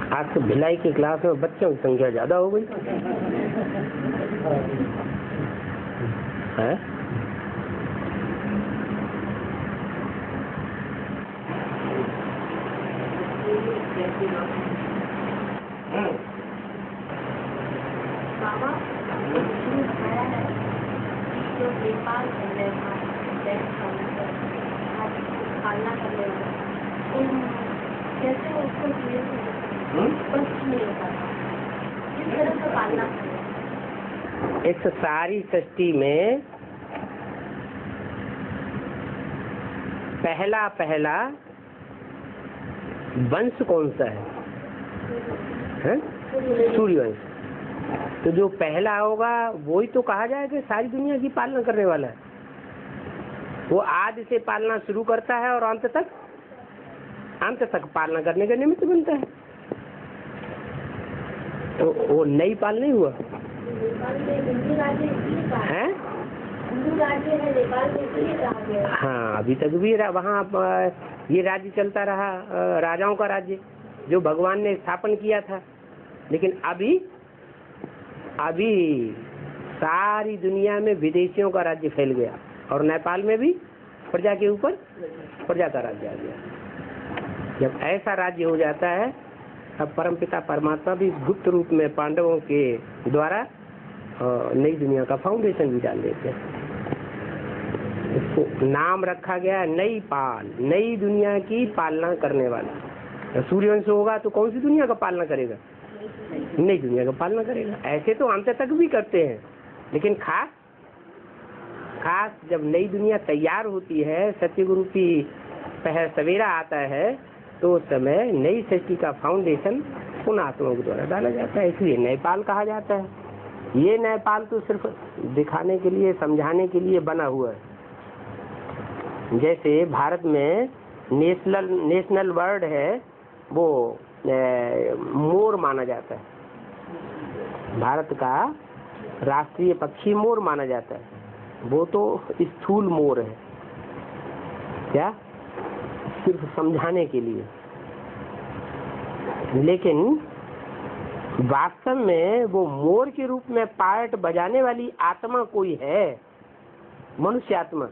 आज तो भिलाई की क्लास में बच्चों की संख्या ज्यादा हो गई है। इस सारी सृष्टि में पहला पहला वंश कौन सा है? सूर्यवंश। तो जो पहला होगा वो ही तो कहा जाए कि सारी दुनिया की पालना करने वाला है। वो आदि से पालना शुरू करता है और अंत तक पालना करने का निमित्त बनता है। तो वो नई पाल नहीं हुआ है? हाँ, अभी तक भी वहाँ ये राज्य चलता रहा, राजाओं का राज्य जो भगवान ने स्थापन किया था। लेकिन अभी सारी दुनिया में विदेशियों का राज्य फैल गया और नेपाल में भी प्रजा के ऊपर प्रजा का राज्य आ गया। जब ऐसा राज्य हो जाता है तब परमपिता परमात्मा भी गुप्त रूप में पांडवों के द्वारा नई दुनिया का फाउंडेशन भी डाल देते हैं। इसको नाम रखा गया नई पाल, नई दुनिया की पालना करने वाला। तो सूर्यवंश होगा तो कौन सी दुनिया का पालना करेगा? नई दुनिया का पालना करेगा। ऐसे तो अंत तक भी करते हैं, लेकिन खास जब नई दुनिया तैयार होती है, सत्यगुरु की पहर सवेरा आता है, तो उस समय नई सृष्टि का फाउंडेशन उन आत्माओं के द्वारा डाला जाता है। इसलिए नेपाल कहा जाता है। ये नेपाल तो सिर्फ दिखाने के लिए, समझाने के लिए बना हुआ है। जैसे भारत में नेशनल बर्ड है वो मोर माना जाता है। भारत का राष्ट्रीय पक्षी मोर माना जाता है। वो तो स्थूल मोर है, क्या सिर्फ समझाने के लिए। लेकिन वास्तव में वो मोर के रूप में पार्ट बजाने वाली आत्मा कोई है, मनुष्य आत्मा,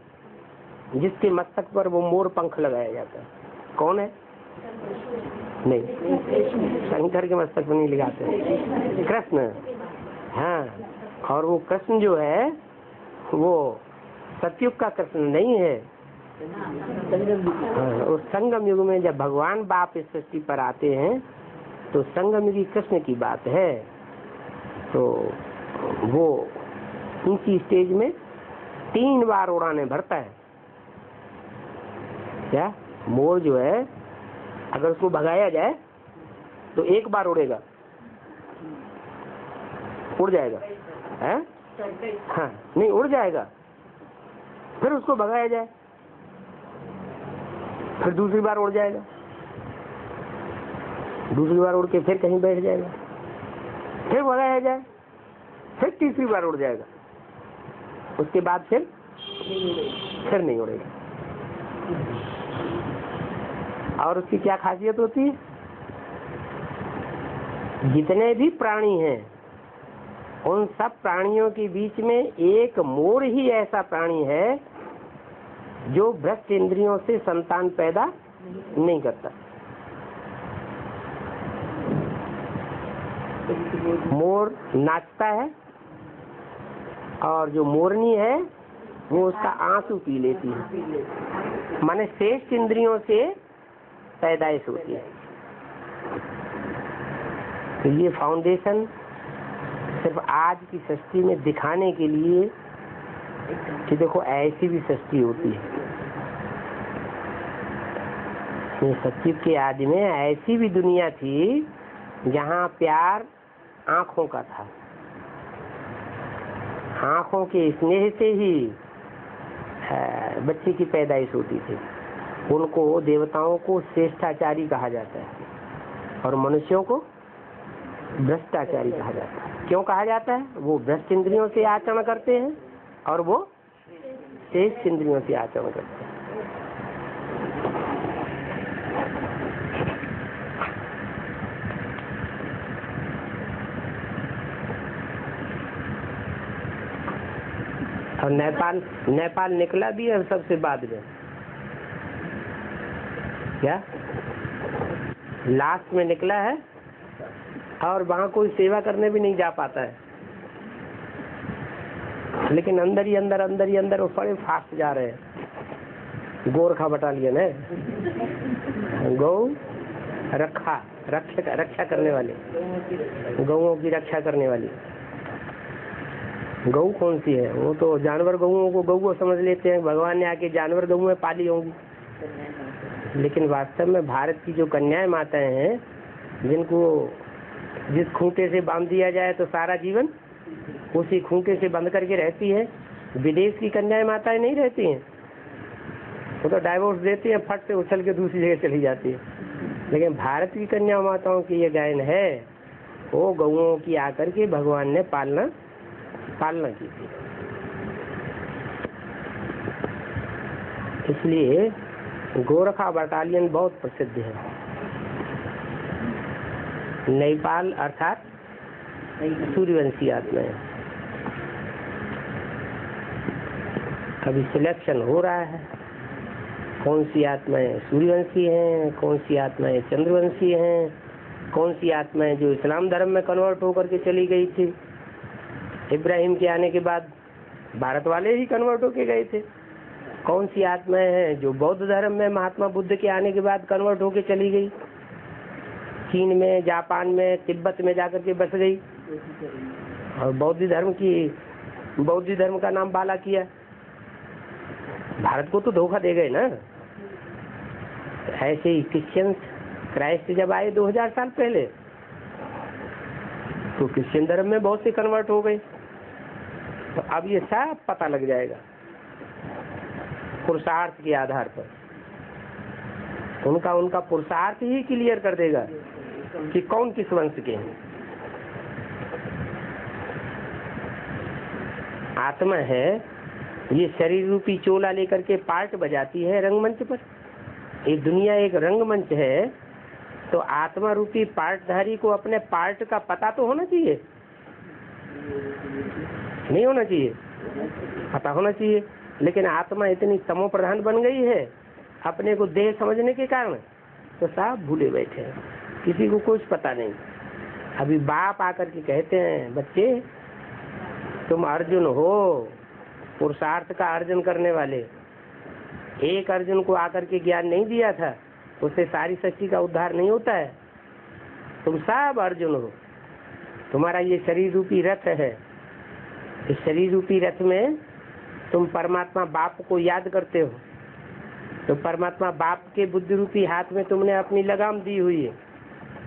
जिसके मस्तक पर वो मोर पंख लगाया जाता है? कौन है? नहीं, शंकर के मस्तक पर नहीं लगाते, कृष्ण। हाँ, और वो कृष्ण जो है वो सतयुग का कृष्ण नहीं है। हाँ, उस संगम युग में जब भगवान बाप इस सृष्टि पर आते हैं तो संगम युगी कृष्ण की बात है। तो वो ऊंची स्टेज में 3 बार उड़ाने भरता है। क्या मोर जो है अगर उसको भगाया जाए तो 1 बार उड़ेगा, उड़ जाएगा है? हाँ, नहीं उड़ जाएगा। फिर उसको भगाया जाए, फिर दूसरी बार उड़ जाएगा, दूसरी बार उड़ के फिर कहीं बैठ जाएगा, फिर भगाया जाए, फिर तीसरी बार उड़ जाएगा, उसके बाद फिर नहीं उड़ेगा। और उसकी क्या खासियत होती है? जितने भी प्राणी हैं उन सब प्राणियों के बीच में एक मोर ही ऐसा प्राणी है जो भ्रष्ट इंद्रियों से संतान पैदा नहीं करता। मोर नाचता है और जो मोरनी है वो उसका आंसू पी लेती है, माने शेष इंद्रियों से पैदाइश होती है। तो ये फाउंडेशन सिर्फ आज की सृष्टि में दिखाने के लिए कि देखो ऐसी भी सृष्टि होती है। सत्युग के आदि में ऐसी भी दुनिया थी जहाँ प्यार आंखों का था, आंखों के स्नेह से ही बच्चे की पैदाइश होती थी। उनको देवताओं को श्रेष्ठाचारी कहा जाता है और मनुष्यों को भ्रष्टाचारी कहा जाता है। क्यों कहा जाता है? वो भ्रष्ट इंद्रियों से आचरण करते हैं और वो श्रेष्ठ इंद्रियों से आचरण करते हैं। और नेपाल निकला भी है सबसे बाद में। क्या लास्ट में निकला है और वहां कोई सेवा करने भी नहीं जा पाता है, लेकिन अंदर ही अंदर वो बड़े फास्ट जा रहे हैं। गोरखा बटालियन है, गौ रक्षा करने वाले, गौओं की रक्षा करने वाली। गऊ कौन सी है? वो तो जानवर गऊओं को गऊ समझ लेते हैं, भगवान ने आके जानवर गऊ में पाली होंगी, लेकिन वास्तव में भारत की जो कन्याएं माताएं हैं जिनको जिस खूंटे से बांध दिया जाए तो सारा जीवन उसी खूंटे से बंद करके रहती है। विदेश की कन्याएं माताएं नहीं रहती हैं, वो तो डाइवोर्स देती हैं, फट से उछल के दूसरी जगह चली जाती है। लेकिन भारत की कन्या माताओं की ये गायन है, वो गऊओं की आकर के भगवान ने पालना की थी। इसलिए गोरखा बटालियन बहुत प्रसिद्ध है। नेपाल अर्थात सूर्यवंशी आत्माएं। अभी सिलेक्शन हो रहा है, कौन सी आत्माएं सूर्यवंशी हैं, कौन सी आत्माएं चंद्रवंशी हैं, कौन सी आत्माएं जो इस्लाम धर्म में कन्वर्ट होकर के चली गई थी। इब्राहिम के आने के बाद भारत वाले ही कन्वर्ट होके गए थे। कौन सी आत्माएं हैं जो बौद्ध धर्म में महात्मा बुद्ध के आने के बाद कन्वर्ट होके चली गई, चीन में, जापान में, तिब्बत में जाकर के बस गई और बौद्ध धर्म का नाम बाला किया। भारत को तो धोखा दे गए ना। ऐसे ही क्रिश्चियंस, क्राइस्ट जब आए 2000 साल पहले तो क्रिश्चियन धर्म में बहुत से कन्वर्ट हो गए। तो अब ये सब पता लग जाएगा पुरुषार्थ के आधार पर। उनका पुरुषार्थ ही क्लियर कर देगा कि कौन किस वंश के हैं। आत्मा है, ये शरीर रूपी चोला लेकर के पार्ट बजाती है रंगमंच पर। ये दुनिया एक रंगमंच है तो आत्मा रूपी पार्टधारी को अपने पार्ट का पता तो होना चाहिए, नहीं होना चाहिए? पता होना चाहिए। लेकिन आत्मा इतनी तमो प्रधान बन गई है अपने को देह समझने के कारण, तो सब भूले बैठे हैं, किसी को कुछ पता नहीं। अभी बाप आकर के कहते हैं, बच्चे तुम अर्जुन हो, पुरुषार्थ का अर्जन करने वाले। एक अर्जुन को आकर के ज्ञान नहीं दिया था, उससे सारी सृष्टि का उद्धार नहीं होता है। तुम सब अर्जुन हो, तुम्हारा ये शरीर रूपी रथ है, इस शरीर रूपी रथ में तुम परमात्मा बाप को याद करते हो, तो परमात्मा बाप के बुद्धि रूपी हाथ में तुमने अपनी लगाम दी हुई है,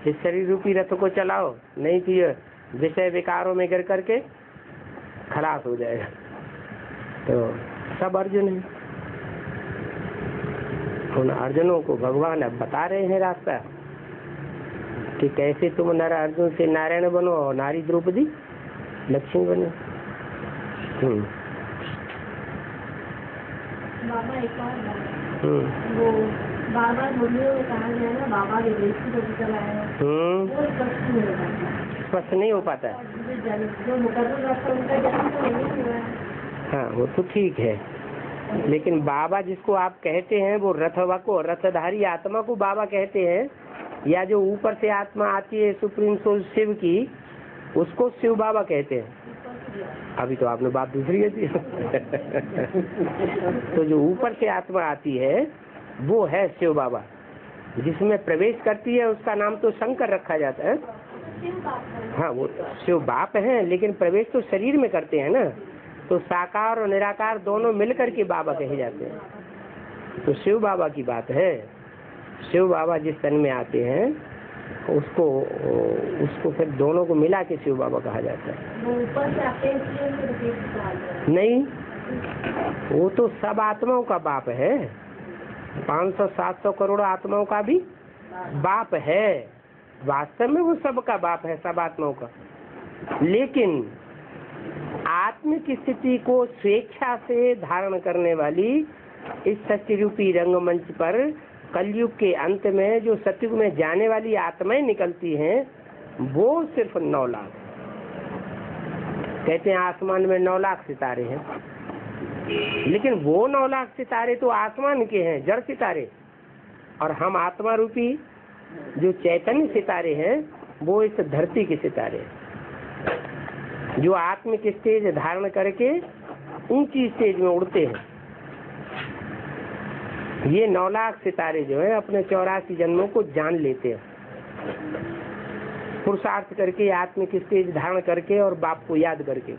इस शरीर रूपी रथ को चलाओ, नहीं तो ये विषय विकारों में गिर करके खलास हो जाएगा। तो सब अर्जुन है, उन अर्जुनों को भगवान अब बता रहे हैं रास्ता कि कैसे तुम नर अर्जुन से नारायण बनो और नारी द्रौपदी लक्ष्मी बनो। बाबा एक वो बाबा मुनियों में कहा गया ना, बाबा विदेशी को चला है, वो स्पष्ट नहीं हो पाता है। जो मुकर्रर रास्ता उनका जन्म तो नहीं हुआ है। हाँ, वो तो ठीक है, लेकिन बाबा जिसको आप कहते हैं वो रथवा को, रथधारी आत्मा को बाबा कहते हैं, या जो ऊपर से आत्मा आती है सुप्रीम सोल शिव की, उसको शिव बाबा कहते हैं। अभी तो आपने बात दूसरी है दी। तो जो ऊपर से आत्मा आती है वो है शिव बाबा, जिसमें प्रवेश करती है उसका नाम तो शंकर रखा जाता है। हाँ, वो शिव बाप है, लेकिन प्रवेश तो शरीर में करते हैं ना, तो साकार और निराकार दोनों मिलकर के बाबा कहे जाते हैं। तो शिव बाबा की बात है। शिव बाबा जिस तन में आते हैं उसको फिर दोनों को मिला के शिव बाबा कहा जाता है। वो ऊपर से आते हैं नहीं, वो तो सब आत्माओं का बाप है, 500-700 करोड़ आत्माओं का भी बाप है। वास्तव में वो सबका बाप है, सब आत्माओं का। लेकिन आत्मिक स्थिति को स्वेच्छा से धारण करने वाली इस सत्य रूपी रंगमंच पर कलयुग के अंत में जो सतयुग में जाने वाली आत्माएं निकलती हैं वो सिर्फ 9 लाख। कहते हैं आसमान में 9 लाख सितारे हैं, लेकिन वो 9 लाख सितारे तो आसमान के हैं, जड़ सितारे, और हम आत्मा रूपी जो चैतन्य सितारे हैं वो इस धरती के सितारे, जो आत्मिक स्टेज धारण करके ऊंची स्टेज में उड़ते हैं। ये 9 लाख सितारे जो है अपने 84 जन्मों को जान लेते हैं, पुरुषार्थ करके, आत्मिक स्टेज धारण करके और बाप को याद करके।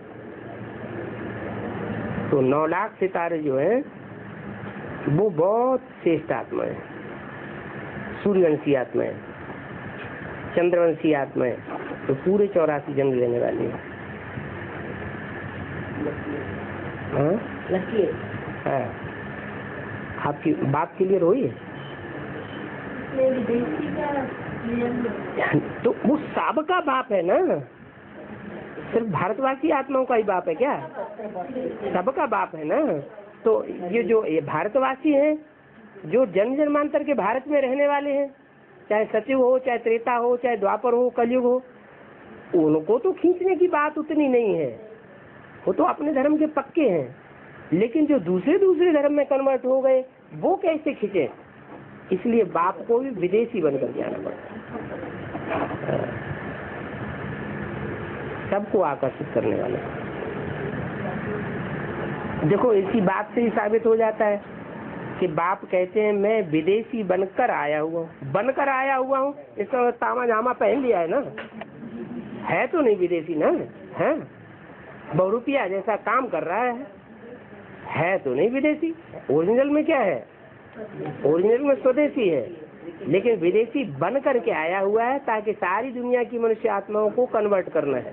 तो 9 लाख सितारे जो है वो बहुत श्रेष्ठ आत्मा है, सूर्यवंशी आत्मा है, चंद्रवंशी आत्मा है, तो पूरे 84 जन्म लेने वाली है। हाँ, आपकी बात क्लियर हुई है? तो वो सबका बाप है ना, सिर्फ भारतवासी आत्माओं का ही बाप है क्या? सबका बाप है ना। तो ये भारतवासी हैं, जो जन्म जन्मांतर के भारत में रहने वाले हैं, चाहे सतयुग हो, चाहे त्रेता हो, चाहे द्वापर हो, कलयुग हो, उनको तो खींचने की बात उतनी नहीं है, वो तो अपने धर्म के पक्के हैं। लेकिन जो दूसरे धर्म में कन्वर्ट हो गए वो कैसे खींचे? इसलिए बाप को भी विदेशी बनकर जाना पड़ता, सबको आकर्षित करने वाले। देखो, इसी बात से ही साबित हो जाता है कि बाप कहते हैं मैं विदेशी बनकर आया हुआ हूँ। इसका तामा जामा पहन लिया है ना, है तो नहीं विदेशी ना, है बहुरूपिया जैसा काम कर रहा है तो नहीं विदेशी। ओरिजिनल में क्या है? ओरिजिनल में स्वदेशी है, लेकिन विदेशी बन करके आया हुआ है ताकि सारी दुनिया की मनुष्य आत्माओं को कन्वर्ट करना है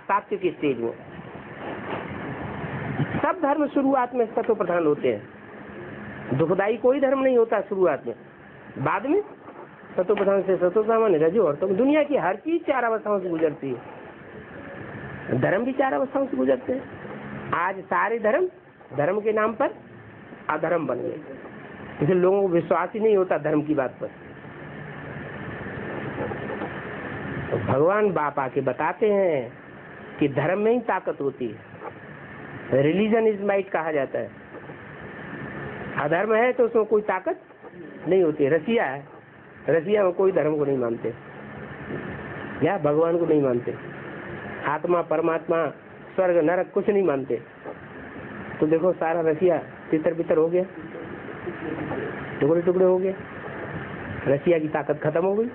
सात्विक की स्टेज में। सब धर्म शुरुआत में सत्व प्रधान होते हैं, दुखदाई कोई धर्म नहीं होता शुरुआत में, बाद में सत्व प्रधान से सत्व सामान्य रजो और तो दुनिया की हर चीज 4 अवस्थाओं से गुजरती है, धर्म भी 4 अवस्थाओं से गुजरते हैं। आज सारे धर्म के नाम पर अधर्म बन गए, इसलिए लोगों को विश्वास ही नहीं होता धर्म की बात पर। तो भगवान बाप आके बताते हैं कि धर्म में ही ताकत होती है, रिलीजन इज माइट कहा जाता है। अधर्म है तो उसमें कोई ताकत नहीं होती। रसिया है, रसिया में कोई धर्म को नहीं मानते या भगवान को नहीं मानते, आत्मा परमात्मा स्वर्ग नरक कुछ नहीं मानते। तो देखो सारा रसिया तितर बितर हो गया, टुकड़े टुकड़े हो गए, रसिया की ताकत खत्म हो गई।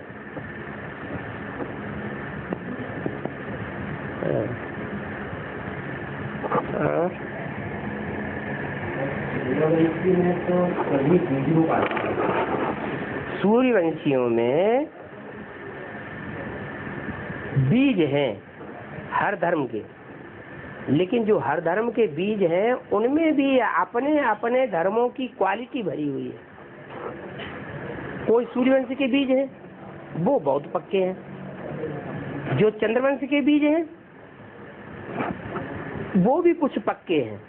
सूर्यवंशियों में बीज हैं हर धर्म के, लेकिन जो हर धर्म के बीज हैं उनमें भी अपने अपने धर्मों की क्वालिटी भरी हुई है। कोई सूर्यवंश के बीज हैं वो बहुत पक्के हैं, जो चंद्रवंश के बीज हैं वो भी कुछ पक्के हैं,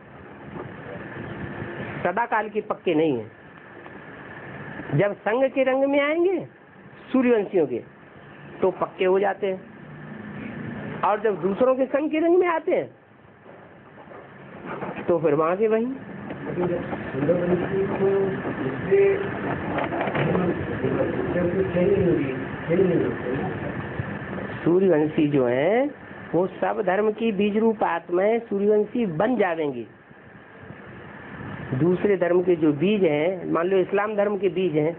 सदाकाल के पक्के नहीं हैं। जब संग के रंग में आएंगे सूर्यवंशियों के तो पक्के हो जाते हैं, और जब दूसरों के संग के रंग में आते हैं तो फिर वहां के वहीं। सूर्यवंशी जो है वो सब धर्म की बीज रूप आत्माएं सूर्यवंशी बन जाएंगी। दूसरे धर्म के जो बीज हैं, मान लो इस्लाम धर्म के बीज हैं,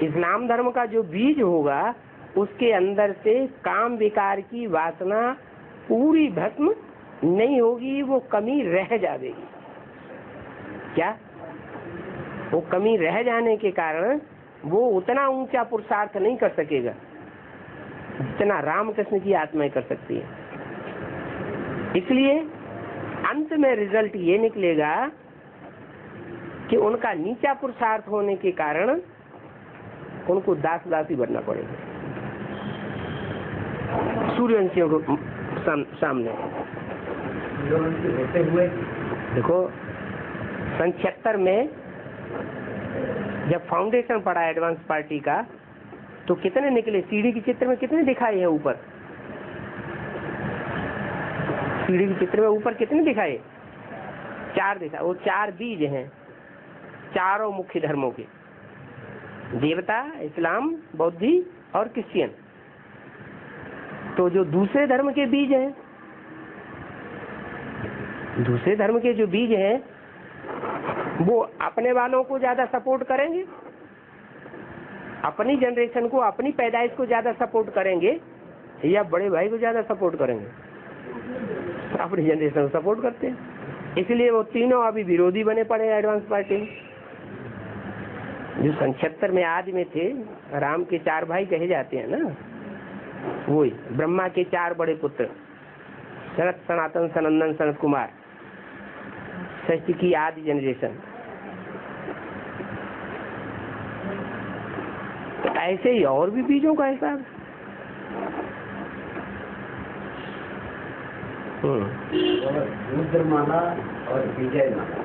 इस्लाम धर्म का जो बीज होगा उसके अंदर से काम विकार की वासना पूरी भस्म नहीं होगी, वो कमी रह जाएगी। क्या वो कमी रह जाने के कारण वो उतना ऊंचा पुरुषार्थ नहीं कर सकेगा जितना रामकृष्ण की आत्माएं कर सकती है। इसलिए अंत में रिजल्ट ये निकलेगा कि उनका नीचा पुरुषार्थ होने के कारण उनको दास दासी बनना पड़ेगा सूर्यवंशियों को सामने। होते हुए देखो सन 76 में जब फाउंडेशन पड़ा एडवांस पार्टी का तो कितने निकले, सीढ़ी के चित्र में कितने दिखाए हैं ऊपर, सीढ़ी के चित्र में ऊपर कितने दिखाए, 4 दिखा। वो 4 बीज हैं चारों मुख्य धर्मों के, देवता, इस्लाम, बौद्धि और क्रिश्चियन। तो जो दूसरे धर्म के बीज हैं, दूसरे धर्म के जो बीज हैं वो अपने वालों को ज्यादा सपोर्ट करेंगे, अपनी जनरेशन को, अपनी पैदाइश को ज्यादा सपोर्ट करेंगे, या बड़े भाई को ज्यादा सपोर्ट करेंगे? अपनी जनरेशन को सपोर्ट करते हैं। इसलिए वो तीनों अभी विरोधी बने पड़े हैं एडवांस पार्टी में। जो सन 76 में आदि में थे, राम के 4 भाई कहे जाते हैं ना, वही ब्रह्मा के 4 बड़े पुत्र, शरत, सनातन, सनंदन, सनत कुमार, षष्ठी की आदि जनरेशन। तो ऐसे ही और भी बीजों का हिसाब। रुद्रमाला और विजय माला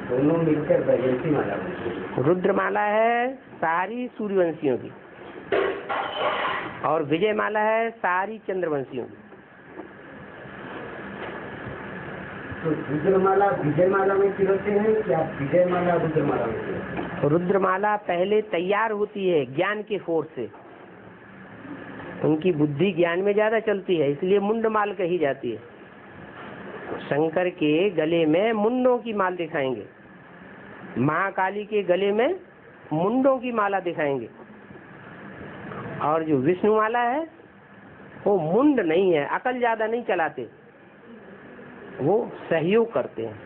दोनों मिलकर वैजयंती माला बनती है। रुद्रमाला है सारी सूर्यवंशियों की और विजय माला है सारी चंद्रवंशियों की। तो रुद्रमाला विजय माला में पिरोते हैं या विजय माला रुद्रमाला में पिरोते हैं? रुद्रमाला पहले तैयार होती है ज्ञान के फोर्स से, उनकी बुद्धि ज्ञान में ज्यादा चलती है, इसलिए मुंड माल कही जाती है। शंकर के गले में मुंडों की माल दिखाएंगे, महाकाली के गले में मुंडों की माला दिखाएंगे, और जो विष्णु माला है वो मुंड नहीं है, अकल ज्यादा नहीं चलाते, वो सहयोग करते हैं।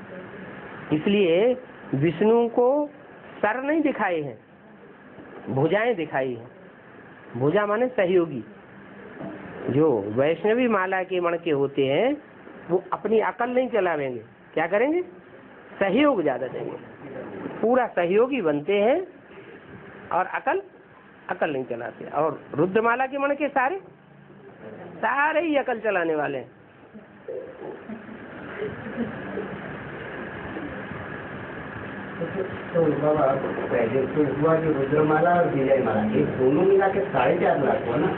इसलिए विष्णु को सर नहीं दिखाए हैं, भुजाएं दिखाई हैं। भुजा माने सहयोगी। जो वैष्णवी माला के मणके होते हैं वो अपनी अकल नहीं चलावेंगे, क्या करेंगे? सहयोग ज्यादा देंगे, पूरा सहयोगी बनते हैं और अकल नहीं चलाते। और रुद्रमाला के मणके सारे ही अकल चलाने वाले हैं। तो बाबा पहले तो हुआ जो रुद्रमाला और विजय माला ये दोनों मिला के 4.5 लाख हुआ ना,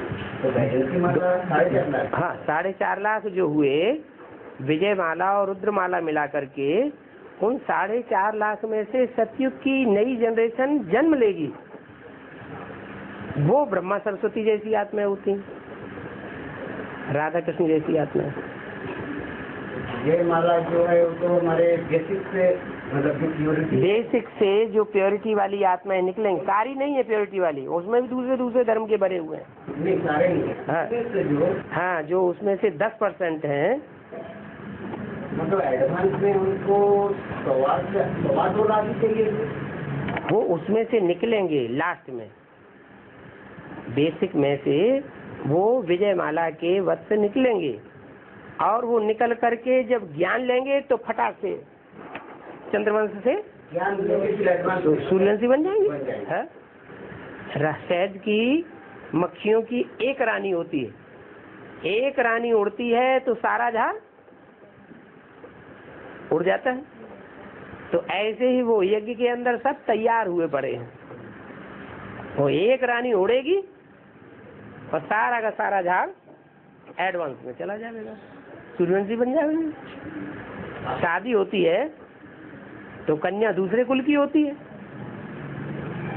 तो वैजयंती माला 4.5 लाख। हाँ 4.5 लाख जो हुए विजय माला और रुद्रमाला मिला करके, उन 4.5 लाख में से सतयुग की नई जनरेशन जन्म लेगी, वो ब्रह्मा सरस्वती जैसी आत्माएं होती, राधा कृष्ण जैसी आत्माएं। विजय माला जो है वो तो हमारे बेसिक से मतलब बेसिक से जो प्योरिटी वाली आत्माएं निकलेंगी, सारी नहीं है प्योरिटी वाली, उसमें भी दूसरे दूसरे धर्म के भरे हुए हैं। नहीं सारे नहीं है। हाँ जो उसमें से 10% हैं, मतलब एडवांस में उनको 2.25 लाख चाहिए, वो उसमें से निकलेंगे लास्ट में। बेसिक में से वो विजय माला के वत से निकलेंगे, और वो निकल करके जब ज्ञान लेंगे तो फटाक से चंद्रवंश से ज्ञान लेंगे, सूर्यवंशी बन जाएंगे। शहद की मक्खियों की एक रानी होती है, एक रानी उड़ती है तो सारा झाड़ उड़ जाता है। तो ऐसे ही वो यज्ञ के अंदर सब तैयार हुए पड़े हैं, वो एक रानी उड़ेगी और सारा का सारा झाड़ एडवांस में चला जाएगा, सूर्यवंशी बन जाएगा। शादी होती है तो कन्या दूसरे कुल की होती है,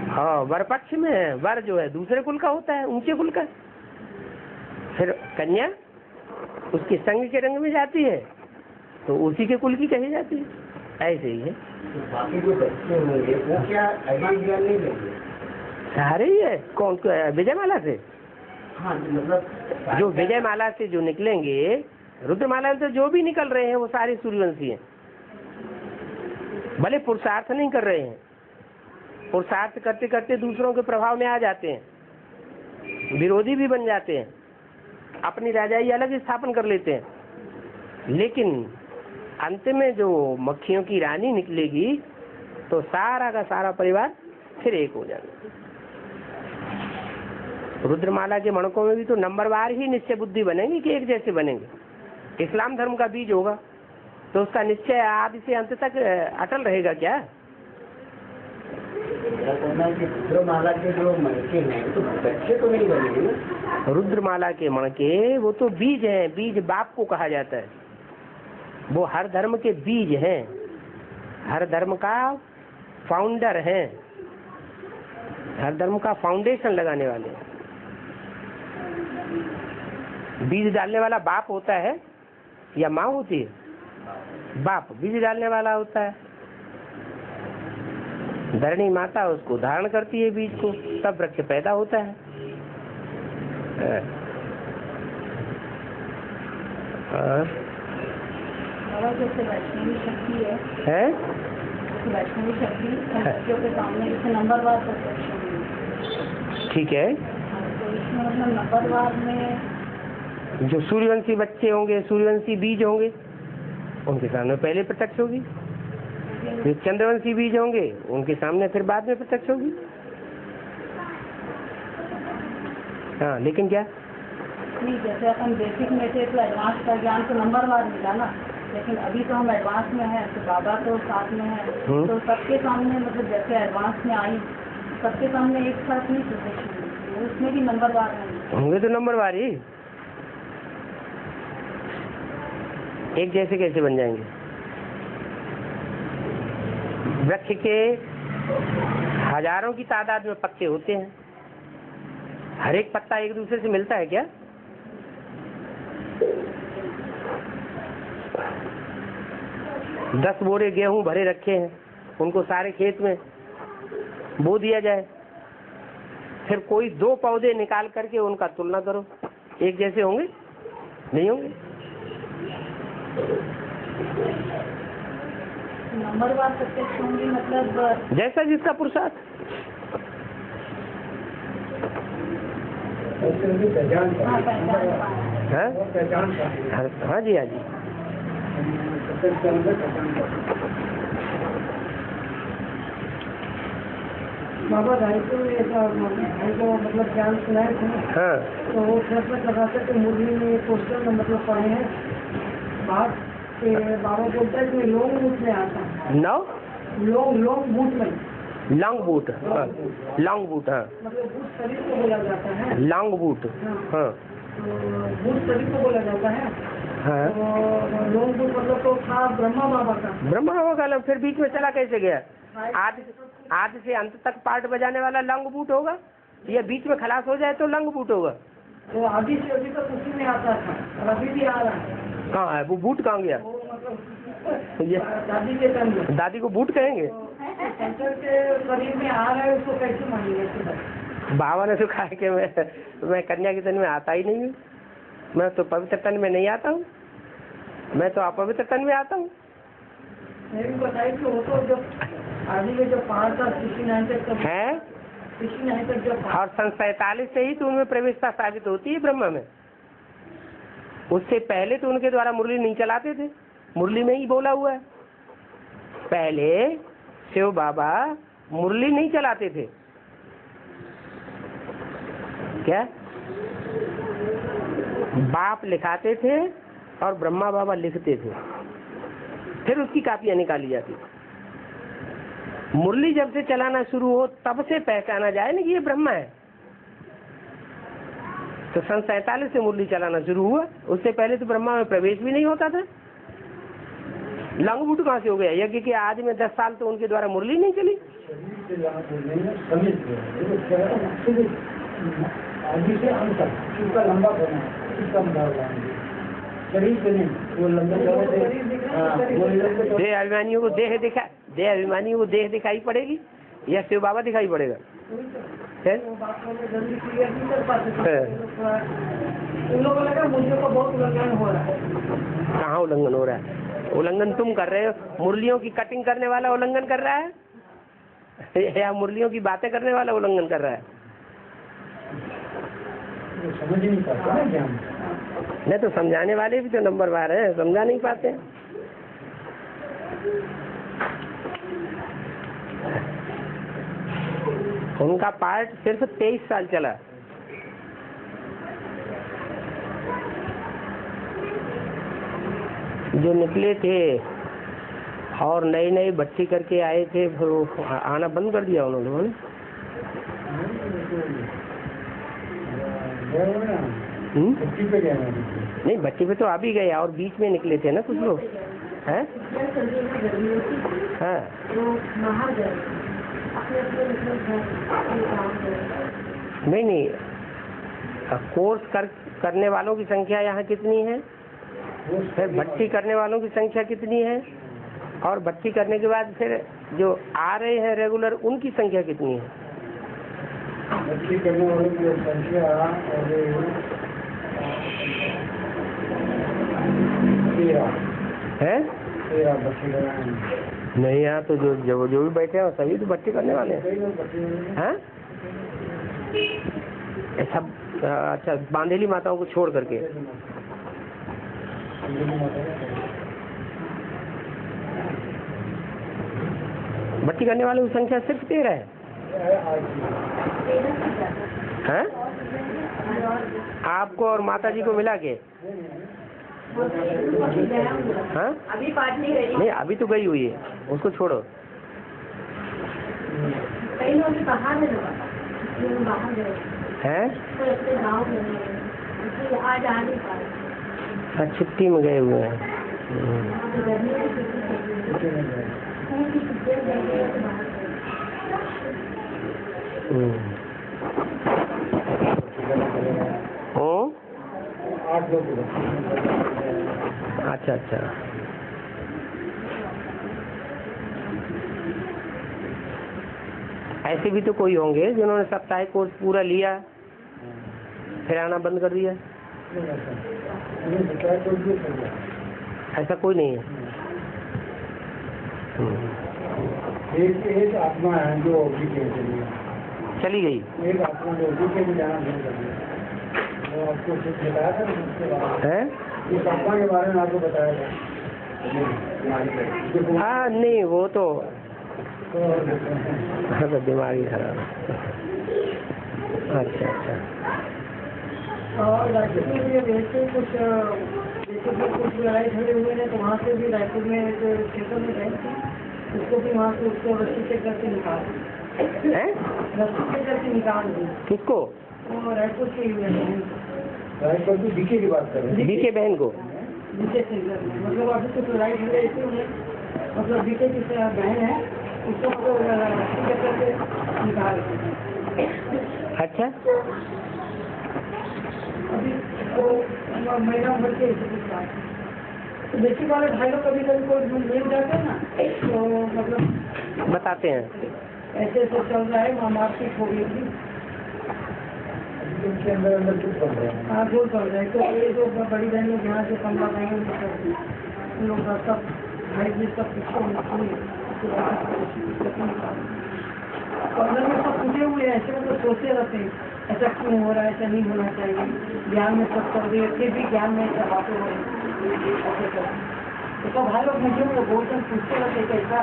हाँ वर पक्ष में वर जो है दूसरे कुल का होता है, ऊंचे कुल का। फिर कन्या उसके संग के रंग में जाती है तो उसी के कुल की कही जाती है, ऐसे ही है। बाकी जो बच्चे होंगे वो क्या एडवांस ज्ञान नहीं लेंगे? सारे ही है। कौन विजय माला से? हाँ मतलब जो विजय माला से जो निकलेंगे, रुद्रमाला से जो भी निकल रहे हैं वो सारे सूर्यवंशी हैं। भले पुरुषार्थ नहीं कर रहे हैं, पुरुषार्थ करते करते दूसरों के प्रभाव में आ जाते हैं, विरोधी भी बन जाते हैं, अपनी राजाई अलग स्थापन कर लेते हैं, लेकिन अंत में जो मक्खियों की रानी निकलेगी तो सारा का सारा परिवार फिर एक हो जाएगा। रुद्रमाला के मणकों में भी तो नंबरवार ही निश्चय बुद्धि बनेंगे कि एक जैसे बनेंगे। इस्लाम धर्म का बीज होगा तो उसका निश्चय आदि से अंत तक अटल रहेगा क्या? रुद्रमाला के जो मणके हैं तो बच्चे तो नहीं बनेंगे ना। रुद्रमाला के मणके वो तो बीज हैं, बीज बाप को कहा जाता है, वो हर धर्म के बीज हैं, हर धर्म का फाउंडर हैं, हर धर्म का फाउंडेशन लगाने वाले हैं। बीज डालने वाला बाप होता है या माँ होती है? बाप बीज डालने वाला होता है, धरणी माता उसको धारण करती है बीज को, तब वृक्ष पैदा होता है। जैसे वैष्णवी शक्ति है, वैष्णवी शक्ति बच्चों के सामने जैसे नंबरवार ठीक है। तो इसमें मतलब नंबरवार में जो सूर्यवंशी बच्चे होंगे, सूर्यवंशी बीज होंगे, उनके सामने पहले प्रत्यक्ष होगी। जो चंद्रवंशी बीज होंगे उनके सामने फिर बाद में प्रत्यक्ष होगी। हाँ लेकिन क्या नहीं, जैसे अपन बेसिक में थे तो एडवांस का ज्ञान तो नंबरवार मिला ना, लेकिन अभी तो हम एडवांस में हैं तो बाबा तो साथ में है, तो सबके सामने मतलब जैसे एडवांस में आई सबके सामने एक साथ नहीं प्रत्यक्ष होंगे, उसमें भी नंबरवार होंगे। तो नंबरवार ही एक जैसे कैसे बन जाएंगे? वृक्ष के हजारों की तादाद में पत्ते होते हैं, हर एक पत्ता एक दूसरे से मिलता है क्या? दस बोरे गेहूं भरे रखे हैं, उनको सारे खेत में बो दिया जाए, फिर कोई 2 पौधे निकाल करके उनका तुलना करो, एक जैसे होंगे? नहीं होंगे। नंबरवार प्रत्यक्ष होंगे मतलब जैसा जिसका पुरुषार्थ। हाँ जी, हाँ जी। बाबा भाई को मतलब ज्ञान सुनाए थे। हाँ तो वो फैसला लगाते थे मुरली में क्वेश्चन मतलब पढ़े हैं बात, बाबा बोलता है कि लोग मुझ में आता नौ लॉन्ग बूट में, लॉन्ग बूट, हाँ लॉन्ग बूट, हाँ मतलब बूट शरीर को बोला जाता है। लॉन्ग बूट, हाँ बूट शरीर को बोला जाता है। हाँ लॉन्ग बूट मतलब तो था ब्रह्मा बाबा का। ब्रह्मा बाबा का, फिर बीच में चला कैसे गया? आदि से अंत तक पार्ट बजाने वाला लॉन्ग बूट होगा, या बीच में खलास हो जाए तो लॉन्ग बूट होगा? वो आदि से अभी तक उसी में आता था और अभी भी आ रहा है। कहाँ है वो बूट? कहाँ गया? वो मतलब ये दादी के टाइम में, दादी को बूट कहेंगे? शंकर के शरीर में आ रहा है, उसको कैसे मानेंगे? बाबा ने तो कहा कि मैं कन्या के तन में आता ही नहीं हूँ, मैं तो पवित्र तन में नहीं आता हूँ, मैं तो अपवित्र तन में आता हूँ। मेरी बताई कि वो तो जब आदि में जब पहाड़ था 69 तक है, 69 तक जब और सन 47 से ही तो उनमें प्रवेशता साबित होती है ब्रह्मा में। उससे पहले तो उनके द्वारा मुरली नहीं चलाते थे, मुरली में ही बोला हुआ है। पहले शिव बाबा मुरली नहीं चलाते थे, क्या बाप लिखाते थे और ब्रह्मा बाबा लिखते थे, फिर उसकी कापियां निकाली जाती। मुरली जब से चलाना शुरू हो तब से पहचाना जाए ना कि ये ब्रह्मा है। तो सन 47 से मुरली चलाना शुरू हुआ, उससे पहले तो ब्रह्मा में प्रवेश भी नहीं होता था। लॉन्ग बूट कहाँ से हो गया? यज्ञ के आज में 10 साल तो उनके द्वारा मुरली नहीं चली। आदि से अंत तक उसका लंबा बना शरीर से नहीं, वो लंबा देह अभिमानियों को देह दिखाई पड़ेगी या शिव बाबा दिखाई पड़ेगा? उन लोगों को लगा मुझे को बहुत उल्लंघन हो रहा है। कहाँ उल्लंघन हो रहा है? उल्लंघन तुम कर रहे हो। मुरलियों की कटिंग करने वाला उल्लंघन कर रहा है या मुरलियों की बातें करने वाला उल्लंघन कर रहा है? समझ नहीं पाता ना ज्ञान। नहीं तो समझाने वाले भी तो नंबरवार है, समझा नहीं पाते। उनका पार्ट सिर्फ 23 साल चला। जो निकले थे और नई नई भट्टी करके आए थे, फिर वो आना बंद कर दिया उन्होंने। नहीं भट्टी पे तो आ भी गए और बीच में निकले थे ना कुछ लोग, हैं? हाँ नहीं कोर्स करने वालों की संख्या यहाँ कितनी है, फिर भट्टी करने वालों की संख्या कितनी है, और भट्टी करने के बाद फिर जो आ रहे हैं रेगुलर उनकी संख्या कितनी है? भट्टी करने वालों की संख्या है नहीं, यहाँ तो जो भी बैठे हैं सभी तो भट्टी करने वाले हैं। सब अच्छा बांधेली माताओं को छोड़ करके। भट्टी करने वालों की संख्या सिर्फ 13 है। हैं? आपको और माता जी को मिला के? हाँ अभी पार्ट नहीं रही। नहीं अभी तो गई हुई है, उसको छोड़ो। कई लोग बाहर गए हैं? आज आ नहीं पाए, छुट्टी में गए हुए हैं। अच्छा अच्छा ऐसे भी तो कोई होंगे जिन्होंने साप्ताहिक कोर्स पूरा लिया फिर आना बंद कर दिया। ऐसा कोई नहीं है। एक आत्मा है जो चली गई। एक आत्मा जो भी जाना नहीं कर दिया, वो आपको कुछ बताया था उसके बाद है? इस आत्मा के बारे में आपको बताया था? हाँ नहीं वो तो दिमाग ही खराब। अच्छा अच्छा और रायपुर में भी वैसे कुछ जैसे कुछ लड़ाई झगड़े हुए हैं तो वहाँ से भी रायपुर में स्टेशन में गए थे उसको भी वहाँ से उसको रस्सी से करके निकाल हैं? रस्सी से करके निकाल दी। किसको? वो रायपुर की बहन रायपुर की बीके की बात कर रहे हैं। बीके बहन को? बीके सेंटर में, मतलब अभी तो लड़ाई झगड़े ऐसे हुए, मतलब बीके की बहन है, उसको मतलब रस्सी से करके निकाल दी। अच्छा, अभी तो महिला भर के तो बेसिक वाले भाई लोग कभी कभी कोई मिल जाते हैं ना, तो मतलब बताते हैं ऐसे ऐसे चल रहा है, वहाँ मारपीट हो गई थी। उनके अंदर अंदर कुछ कर रहे हैं। हाँ जोर कर रहे हैं, तो ये जो बड़ी बहन लोग यहाँ से कमला पाएंगे उनको कर दी, उन लोग का सब भाई जी सब पीछे अंदर में सब पूछे हुए हैं, ऐसे मतलब सोचते रहते हैं ऐसा क्यों हो रहा है, ऐसा नहीं होना चाहिए, ज्ञान में सब कर दिए, फिर भी ज्ञान में ऐसा बातें हो रही ऐसे कर। तो सब भाई लोग मुझे वो बोलते पूछते रहते कि ऐसा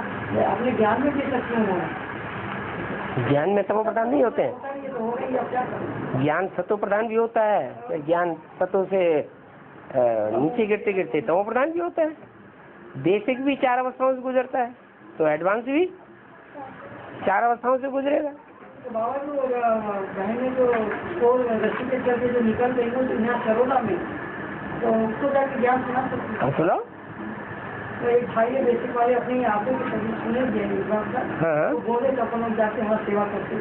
अपने ज्ञान में भी ऐसा क्यों हो रहा है। ज्ञान में तमो प्रधान नहीं होते हैं? पता नहीं, ये तो हो रही है, अब क्या करें। ज्ञान सतो प्रधान भी होता है, ज्ञान सतो से नीचे गिरते गिरते तमो प्रधान भी होता है। बेसिक भी 4 अवस्थाओं से गुजरता है, तो एडवांस भी 4 अवस्थाओं से गुजरेगा। तो बाबा जो बहन ने जो रस्सी के चलते जो निकल गई वो यहाँ सरोदा में, तो उसको जाके ज्ञान सुना सकते। हाँ सुनो। तो एक भाई है बेसिक वाले अपनी आंखों के सभी सुने दिए हाँ। तो बोले तो अपन लोग जाके वहाँ सेवा करते।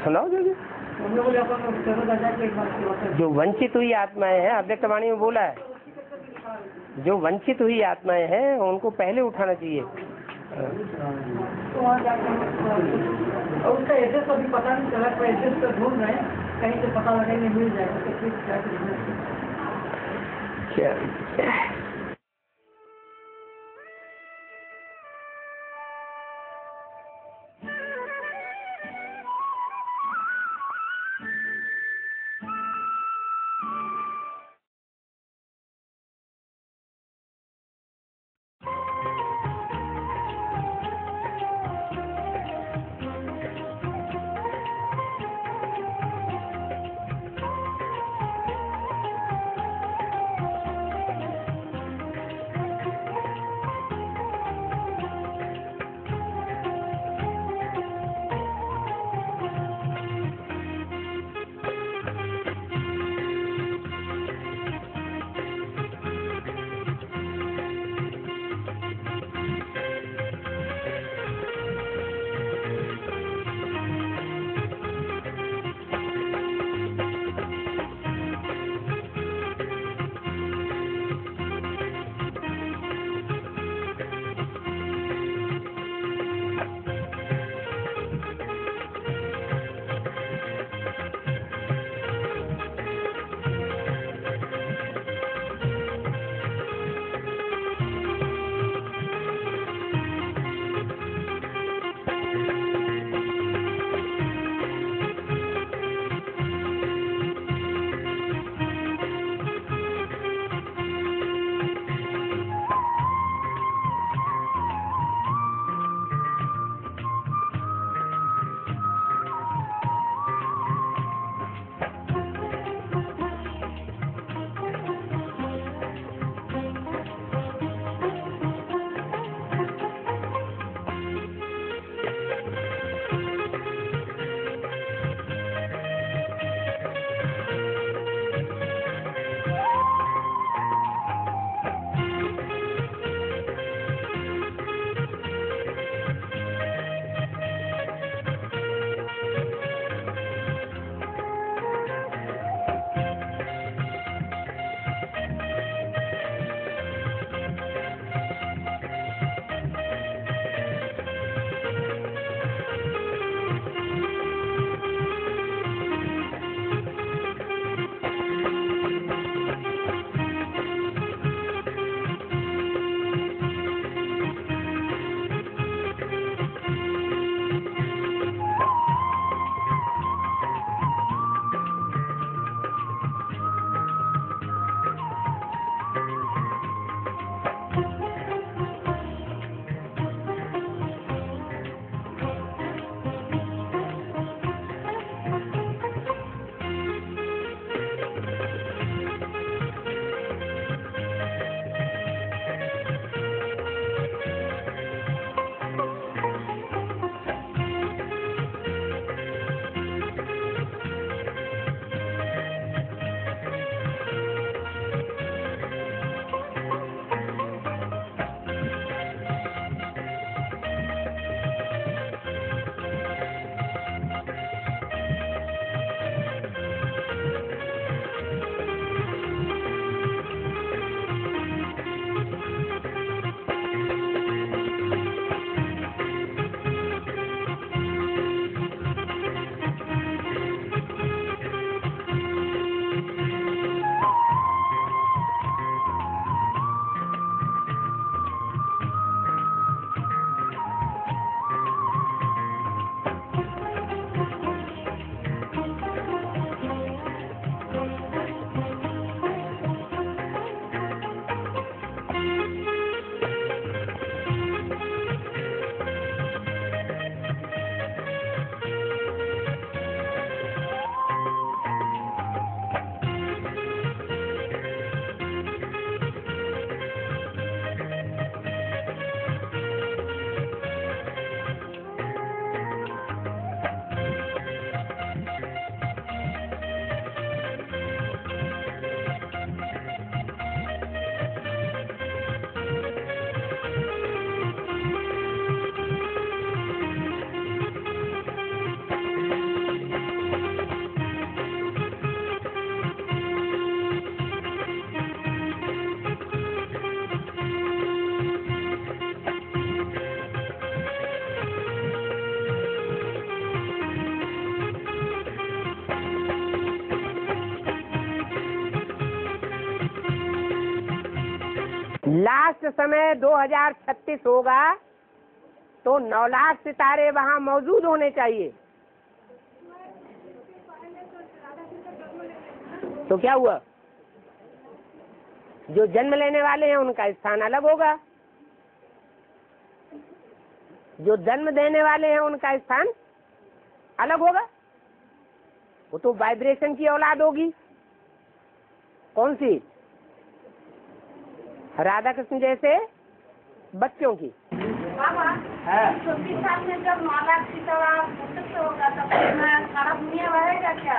सुनाओ दीजिए। हम लोग अपन लोग सरोदा जाके एक बार सेवा करते। जो वंचित हुई आत्माएं हैं, अव्यक्त वाणी में बोला है, जो वंचित हुई आत्माएं हैं उनको पहले उठाना चाहिए। तो वहाँ जाकर और उसका एड्रेस अभी पता नहीं चला, कोई एड्रेस पर ढूंढ रहे हैं, कहीं से पता लगाएंगे मिल जाएगा तो फिर लास्ट समय 2036 होगा तो 9 लाख सितारे वहाँ मौजूद होने चाहिए। तो क्या हुआ, जो जन्म लेने वाले हैं उनका स्थान अलग होगा, जो जन्म देने वाले हैं उनका स्थान अलग होगा। वो तो वाइब्रेशन की औलाद होगी। कौन सी? राधा कृष्ण जैसे बच्चों की। बाबा, 36 साल में जब 9 लाख सितारा होगा तब सारा दुनिया रहेगा क्या?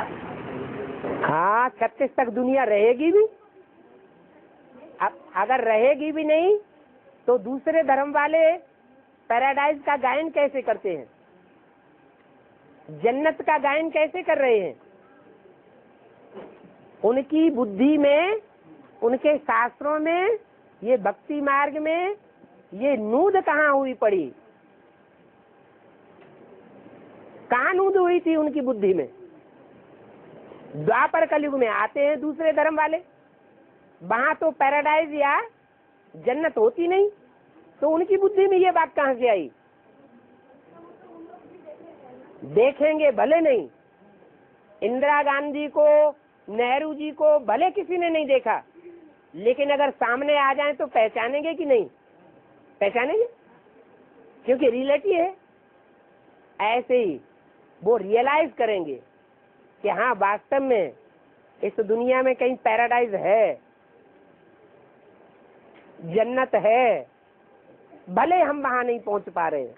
हाँ, 36 तक दुनिया रहेगी भी। अगर रहेगी भी नहीं तो दूसरे धर्म वाले पैराडाइज का गायन कैसे करते हैं, जन्नत का गायन कैसे कर रहे हैं? उनकी बुद्धि में, उनके शास्त्रों में, ये भक्ति मार्ग में ये नूद कहाँ हुई पड़ी? कहाँ नूद हुई थी उनकी बुद्धि में? द्वापर कलयुग में आते हैं दूसरे धर्म वाले, वहां तो पैराडाइज या जन्नत होती नहीं, तो उनकी बुद्धि में ये बात कहाँ से आई? देखेंगे भले नहीं, इंदिरा गांधी को, नेहरू जी को भले किसी ने नहीं देखा, लेकिन अगर सामने आ जाए तो पहचानेंगे कि नहीं? पहचानेंगे, क्योंकि रियलिटी है। ऐसे ही वो रियलाइज करेंगे कि हाँ, वास्तव में इस दुनिया में कहीं पैराडाइज है, जन्नत है, भले हम वहां नहीं पहुंच पा रहे हैं।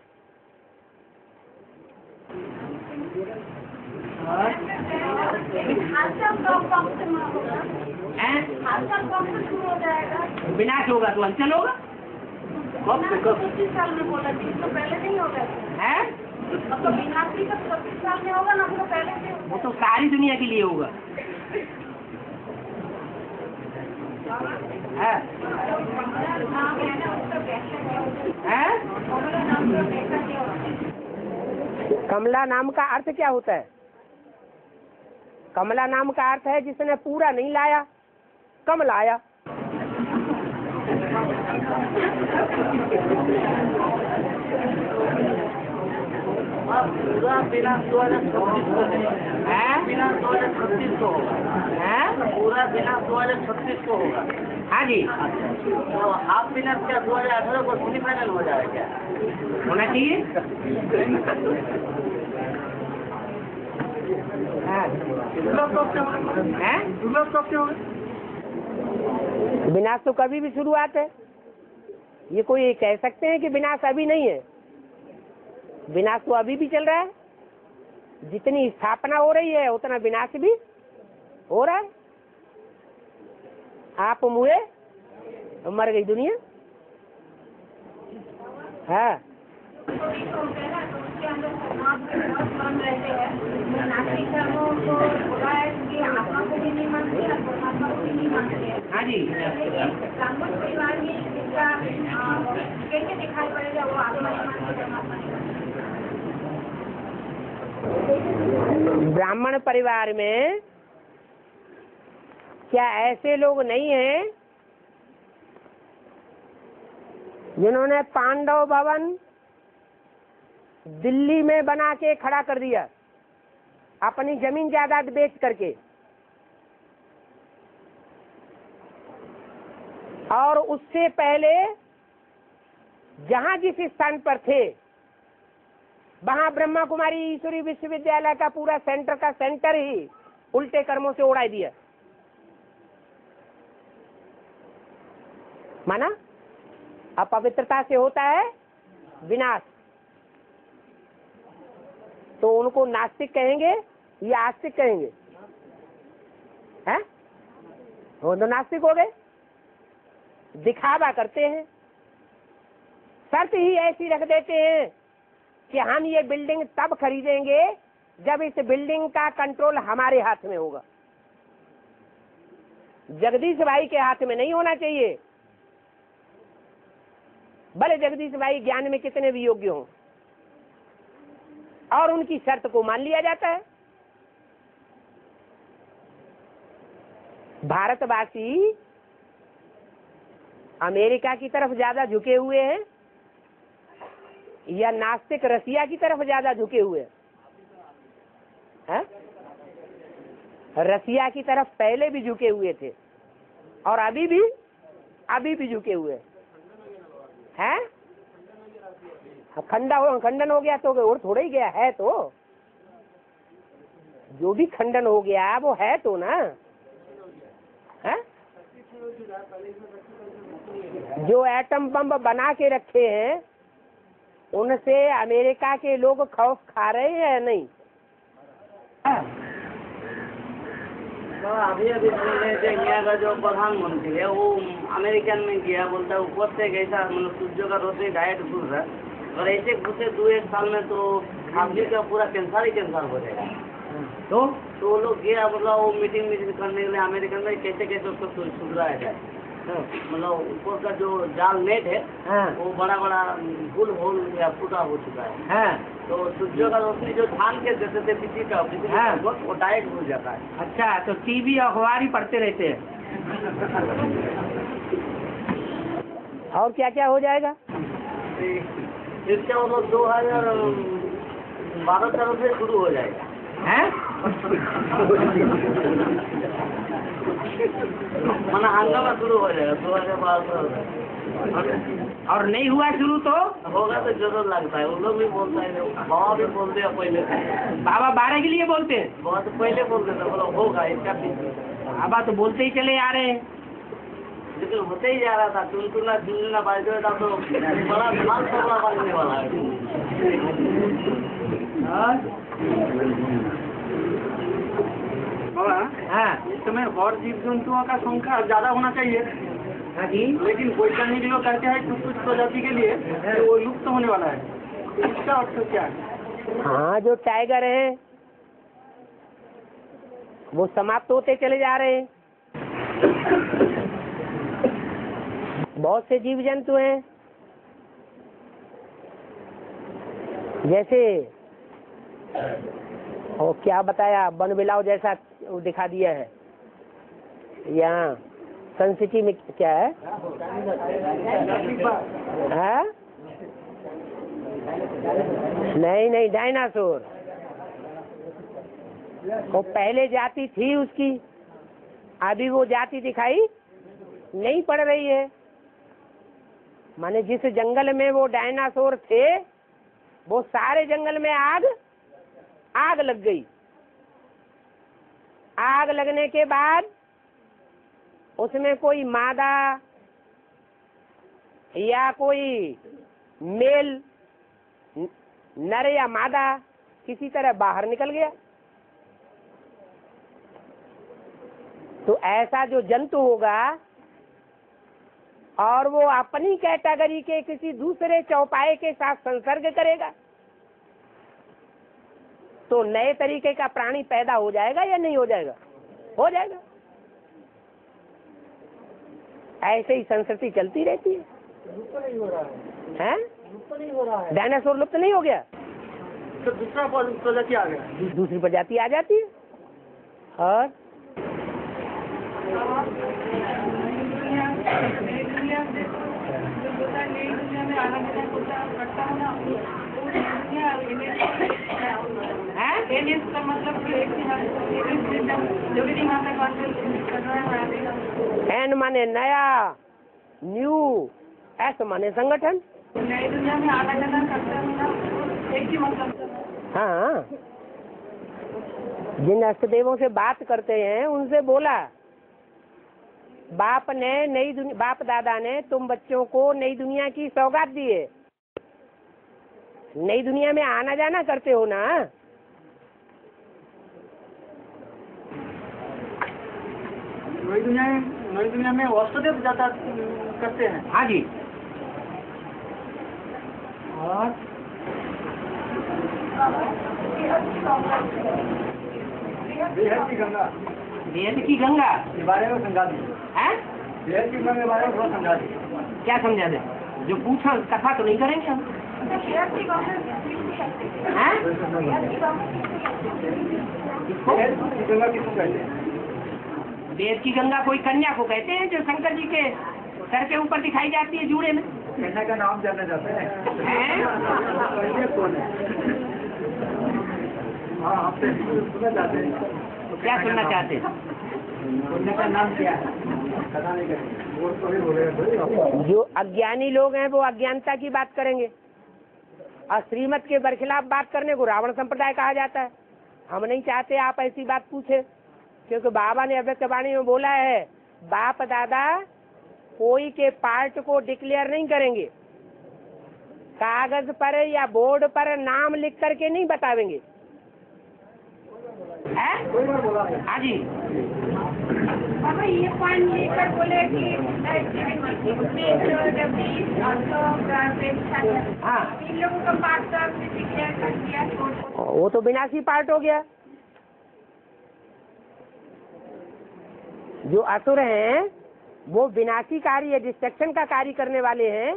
विनाश होगा तो हलचल होगा। कब 36 साल में बोला थी, तो पहले नहीं होगा है? अब तो विनाश भी 36 साल में होगा ना, तो पहले से वो तो सारी दुनिया के लिए होगा। है? कमला नाम का अर्थ क्या होता है? कमला नाम का अर्थ है जिसने पूरा नहीं लाया, कम लाया। पूरा बिना 2036 को है, बिना 2036 को होगा है, पूरा बिना 2036 को होगा। हाँ जी, तो हाफ बिना क्या 2018 को सेमीफाइनल हो जाएगा क्या? होना चाहिए। विनाश तो कभी भी शुरुआत है। ये कोई कह सकते हैं कि विनाश अभी नहीं है? विनाश तो अभी भी चल रहा है। जितनी स्थापना हो रही है उतना विनाश भी हो रहा है। आप मुए मर गई दुनिया है। हाँ जी, कैसे दिखाई पड़ेगा वो आत्मा? ब्राह्मण परिवार में क्या ऐसे लोग नहीं हैं जिन्होंने पांडव भवन दिल्ली में बना के खड़ा कर दिया अपनी जमीन जायदाद बेच करके, और उससे पहले जहां जिस स्थान पर थे वहां ब्रह्मा कुमारी ईश्वरी विश्वविद्यालय का पूरा सेंटर का सेंटर ही उल्टे कर्मों से उड़ा दिया। माना अपवित्रता से होता है विनाश। तो उनको नास्तिक कहेंगे या आस्तिक कहेंगे? हैं? वो तो नास्तिक हो गए, दिखावा करते हैं। शर्त ही ऐसी रख देते हैं कि हम ये बिल्डिंग तब खरीदेंगे जब इस बिल्डिंग का कंट्रोल हमारे हाथ में होगा। जगदीश भाई के हाथ में नहीं होना चाहिए, भले जगदीश भाई ज्ञान में कितने भी योग्य हों, और उनकी शर्त को मान लिया जाता है। भारतवासी अमेरिका की तरफ ज्यादा झुके हुए हैं या नास्तिक रसिया की तरफ ज्यादा झुके हुए हैं? रसिया की तरफ पहले भी झुके हुए थे और अभी भी झुके हुए हैं। खंडन हो गया तो और थोड़ा ही गया है, तो जो भी खंडन हो गया वो है तो ना है। जो एटम बम बना के रखे हैं उनसे अमेरिका के लोग खौफ खा रहे हैं या नहीं? तो अभी सुन रहे थे इंडिया का जो प्रधानमंत्री है वो अमेरिकन में गया, बोलता है ऊपर से कैसा मतलब सूर्य का रोशनी डायरेक्ट घुस रहा है और ऐसे घुसे 2-1 साल में तो आदमी का पूरा कैंसर ही कैंसर हो जाएगा। तो वो लोग गया मतलब वो मीटिंग करने के लिए अमेरिकन में कैसे उसको सुधराया जाए। मतलब ऊपर का जो जाल नेट है वो बड़ा होल या फूटा हो चुका है। तो सूर्य का रोशनी जो धान के देते थे किसी का वो डायरेक्ट घुस जाता है। अच्छा, तो टीवी अखबार ही पढ़ते रहते हैं। और क्या क्या हो जाएगा? इसके मतलब 2012 से शुरू हो जाएगा हैं? मना हंगामा शुरू हो जाएगा 2012 और नहीं हुआ शुरू तो होगा तो जरूर लगता है। वो लोग भी बोलता है, बाबा भी बोलते हैं पहले। बाबा 12 के लिए बोलते हैं, बहुत पहले बोलते थे बोलो होगा इसका। बाबा तो बोलते ही चले आ रहे हैं, लेकिन होते ही जा रहा था। चुनचुना बाज था तो बड़ा धमाल सबला बनने वाला है। इस समय और जीव जंतुओं का संख्या ज्यादा होना चाहिए। हाँ जी, लेकिन वैज्ञानिक लोग कहते हैं कुछ प्रजाति के लिए वो लुप्त होने वाला है। इसका अर्थ क्या है? हाँ, जो टाइगर है वो समाप्त होते चले जा रहे हैं। बहुत से जीव जंतु हैं जैसे और क्या बताया, वन बिलाव जैसा दिखा दिया है। यहाँ सन सिटी में क्या है? हाँ? नहीं, डायनासोर। वो पहले जाति थी उसकी, अभी वो जाति दिखाई नहीं पड़ रही है। माने जिस जंगल में वो डायनासोर थे वो सारे जंगल में आग लग गई। आग लगने के बाद उसमें कोई मादा या कोई मेल नर या मादा किसी तरह बाहर निकल गया। तो ऐसा जो जंतु होगा और वो अपनी कैटेगरी के किसी दूसरे चौपाए के साथ संसर्ग करेगा तो नए तरीके का प्राणी पैदा हो जाएगा या नहीं हो जाएगा? हो जाएगा। ऐसे ही संस्कृति चलती रहती है। लुप्त नहीं हो रहा है? लुप्त नहीं हो रहा है। डायनासोर लुप्त नहीं हो गया तो दूसरा प्रजाति आ गया, दूसरी प्रजाति आ जाती है। और एन माने नया, न्यू, एस माने संगठन। नई दुनिया में आना जाना करता है, एक ही मतलब। हाँ, जिन अष्टदेवों से बात करते हैं उनसे बोला, बाप दादा ने तुम बच्चों को नई दुनिया की सौगात दी है, नई दुनिया में आना जाना करते हो ना। नई दुनिया में अष्टदेव ज्यादा करते हैं। हाँ जी। और बेहद की गंगा के बारे में समझा दी है। बेहद की गंगा के बारे में थोड़ा समझा दी। क्या समझा दे? जो पूछा कथा तो नहीं करेंगे हम। हैं? गंगा किसको कहते हैं? वेद की गंगा कोई कन्या को कहते हैं जो शंकर जी के सर के ऊपर दिखाई जाती है जूड़े में। कन्या का नाम जानना चाहते हैं? हैं? कौन है? हाँ, आपसे सुनना चाहते हैं। क्या सुनना चाहते हैं? कन्या का नाम क्या है? पता नहीं करेंगे। वो तो ही बोलेगा। जो अज्ञानी लोग हैं वो अज्ञानता की बात करेंगे और श्रीमत के बरखिलाफ बात करने को रावण संप्रदाय कहा जाता है। हम नहीं चाहते आप ऐसी बात पूछे, क्योंकि बाबा ने अव्यक्त वाणी में बोला है बाप दादा कोई के पार्ट को डिक्लेयर नहीं करेंगे, कागज पर या बोर्ड पर नाम लिख करके नहीं बतावेंगे। हाँ जी, बाबा ये पॉइंट लेकर बोले कि हाँ इन लोगों का पार्ट तो आपने डिक्लेयर कर दिया। वो तो विनाशी पार्ट हो गया। जो असुर हैं वो विनाशी कार्य डिस्ट्रक्शन का कार्य करने वाले हैं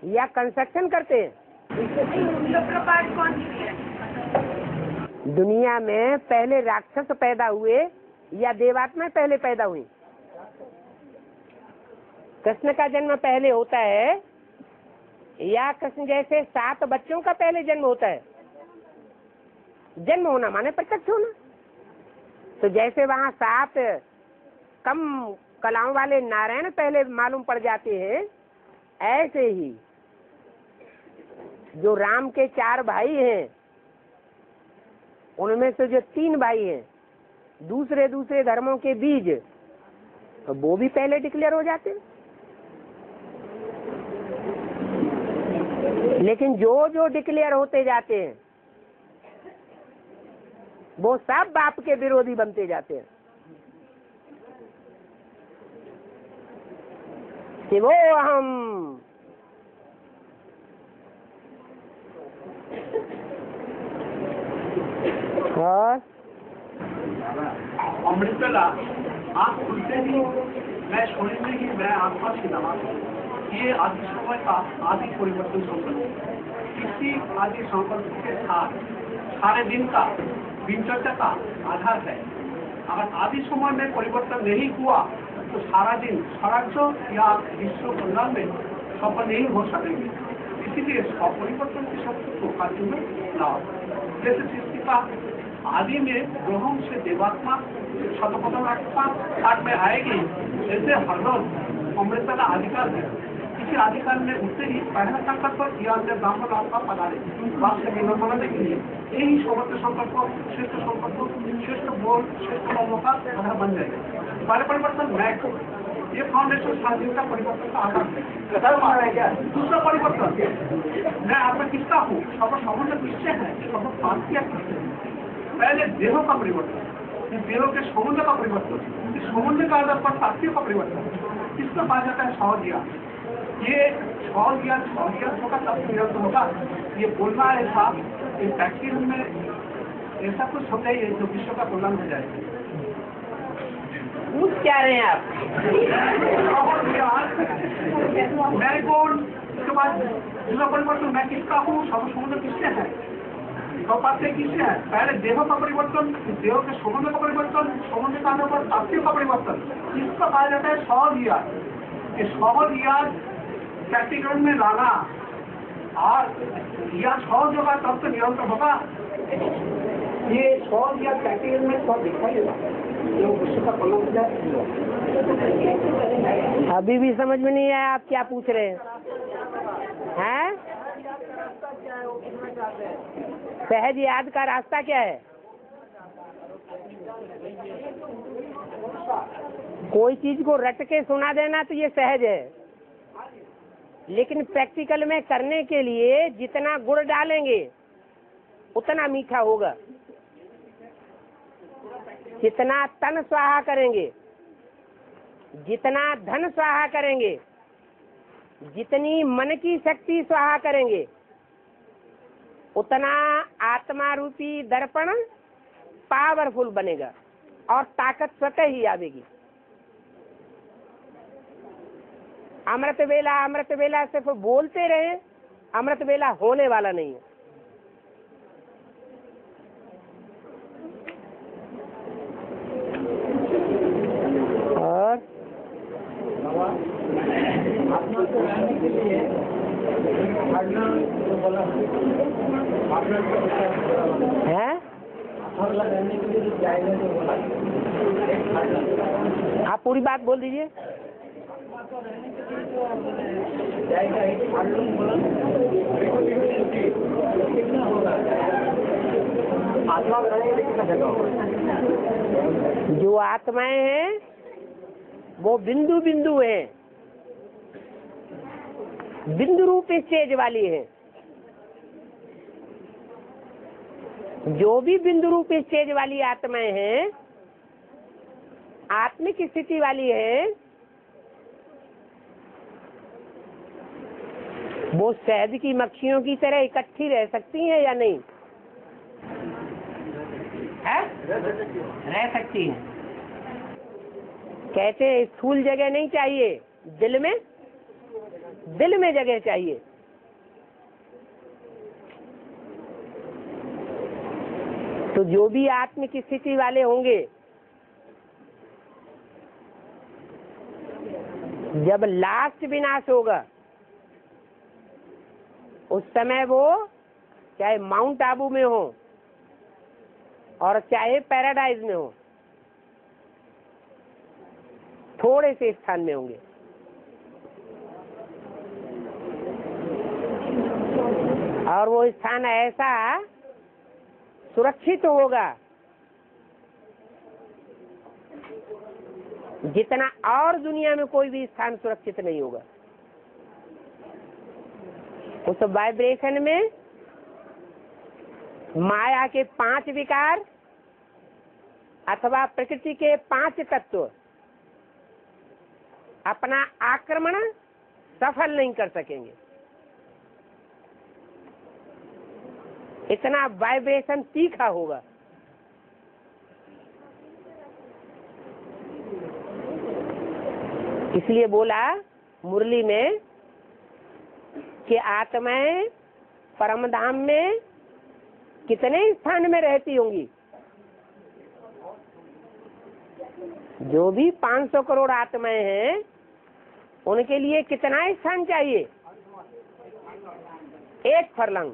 या कंस्ट्रक्शन करते हैं। उन लोग का पार्ट कौन डिक्लेयर? दुनिया में पहले राक्षस पैदा हुए या देवात्मा पहले पैदा हुई? कृष्ण का जन्म पहले होता है या कृष्ण जैसे 7 बच्चों का पहले जन्म होता है? जन्म होना माने प्रत्यक्ष होना। तो जैसे वहाँ 7 कम कलाओं वाले नारायण पहले मालूम पड़ जाते हैं, ऐसे ही जो राम के 4 भाई हैं उनमें से जो 3 भाई हैं दूसरे दूसरे धर्मों के बीज, तो वो भी पहले डिक्लेयर हो जाते हैं। लेकिन जो जो डिक्लेयर होते जाते हैं वो सब बाप के विरोधी बनते जाते हैं कि वो हम और अमृतला आँख खुलते ही मैं छोड़ने की मैं आत्मा से दवा ये आदि समय का आदि परिवर्तन संकल्प इसी आदि संकल्प के साथ सारे दिन का दिनचर्या का आधार है। अगर आदि समय में परिवर्तन नहीं हुआ तो सारा दिन स्वराज्य या विश्व कल्याण में सफल नहीं हो सकेंगे। इसीलिए स्वपरिवर्तन की शक्ति को कार्य में लाओ। जैसे सृष्टि का आदि में ग्रहों से देवात्मा शतपथात्मा काट में आएगी, जैसे हर रोज अमृत का अधिकार है। इसी अधिकार में उससे ही पहला संकल्प या अन्य ब्राह्मण लाभ का पधारे वास्तव में बनाने के लिए यही सर्वोच्च संकल्प श्रेष्ठ संकल्प श्रेष्ठ बोल श्रेष्ठ लोगों का आधार बन जाएगा। पहले परिवर्तन मैं ये फाउंडेशन शादी का परिवर्तन का आधार है। दूसरा परिवर्तन मैं आपका किसका हूँ, सब संबंध किससे है, सब भारतीय किससे है। पहले देहों का परिवर्तन, देहों के संबंध का परिवर्तन, इस संबंध का आधार पर शास्त्रीय का परिवर्तन, किसका पाया जाता है सौदिया। ये सौदिया होगा तब निरंतर होगा। ये बोलना ऐसा प्रैक्टिस में ऐसा कुछ होता ही है जो विश्व का कल्याण हो जाएगा। पूछ क्या रहे हैं आप? मैं कौन, उसके बाद दूसरा परिवर्तन मैं किसका हूँ, सब संबंध किससे है, किससे है। पहले देह का परिवर्तन, देह के संबंध का परिवर्तन, संबंध का आधार पर शास्त्रीय का परिवर्तन, इसका पाया जाता है सौदिया। ये सौदिया प्रैक्टिकल में लाना और या 6 जगह तब तो निरंतर होगा। ये 100 या प्रैक्टिकल में सब दिखाई देगा जो विश्व का कल्याण है। अभी भी समझ में नहीं आया आप क्या पूछ रहे हैं? हैं? सहज याद का रास्ता क्या है? कोई चीज को रट के सुना देना तो ये सहज है, लेकिन प्रैक्टिकल में करने के लिए जितना गुड़ डालेंगे उतना मीठा होगा। जितना तन स्वाहा करेंगे, जितना धन स्वाहा करेंगे, जितनी मन की शक्ति स्वाहा करेंगे, उतना आत्मा रूपी दर्पण पावरफुल बनेगा और ताकत स्वतः ही आवेगी। अमृत वेला सिर्फ बोलते रहे, अमृत वेला होने वाला नहीं है। है? आप पूरी बात बोल दीजिए। जो आत्माएं हैं वो बिंदु बिंदु हैं, बिंदु रूप स्टेज वाली है। जो भी बिंदु रूप स्टेज वाली आत्माएं हैं, आत्मिक स्थिति वाली है, वो शहद की मक्खियों की तरह इकट्ठी रह सकती हैं या नहीं? है? रह सकती हैं। कहते हैं स्थूल जगह नहीं चाहिए, दिल में जगह चाहिए। तो जो भी आत्मिक स्थिति वाले होंगे, जब लास्ट विनाश होगा उस समय वो चाहे माउंट आबू में हो और चाहे पैराडाइज में हो, थोड़े से स्थान में होंगे। और वो स्थान ऐसा सुरक्षित होगा जितना और दुनिया में कोई भी स्थान सुरक्षित नहीं होगा। उस वाइब्रेशन में माया के 5 विकार अथवा प्रकृति के 5 तत्व अपना आक्रमण सफल नहीं कर सकेंगे। इतना वाइब्रेशन तीखा होगा। इसलिए बोला मुरली में कि आत्माएं परमधाम में कितने स्थान में रहती होंगी। जो भी 500 करोड़ आत्माएं हैं उनके लिए कितना स्थान चाहिए? 1 फरलांग,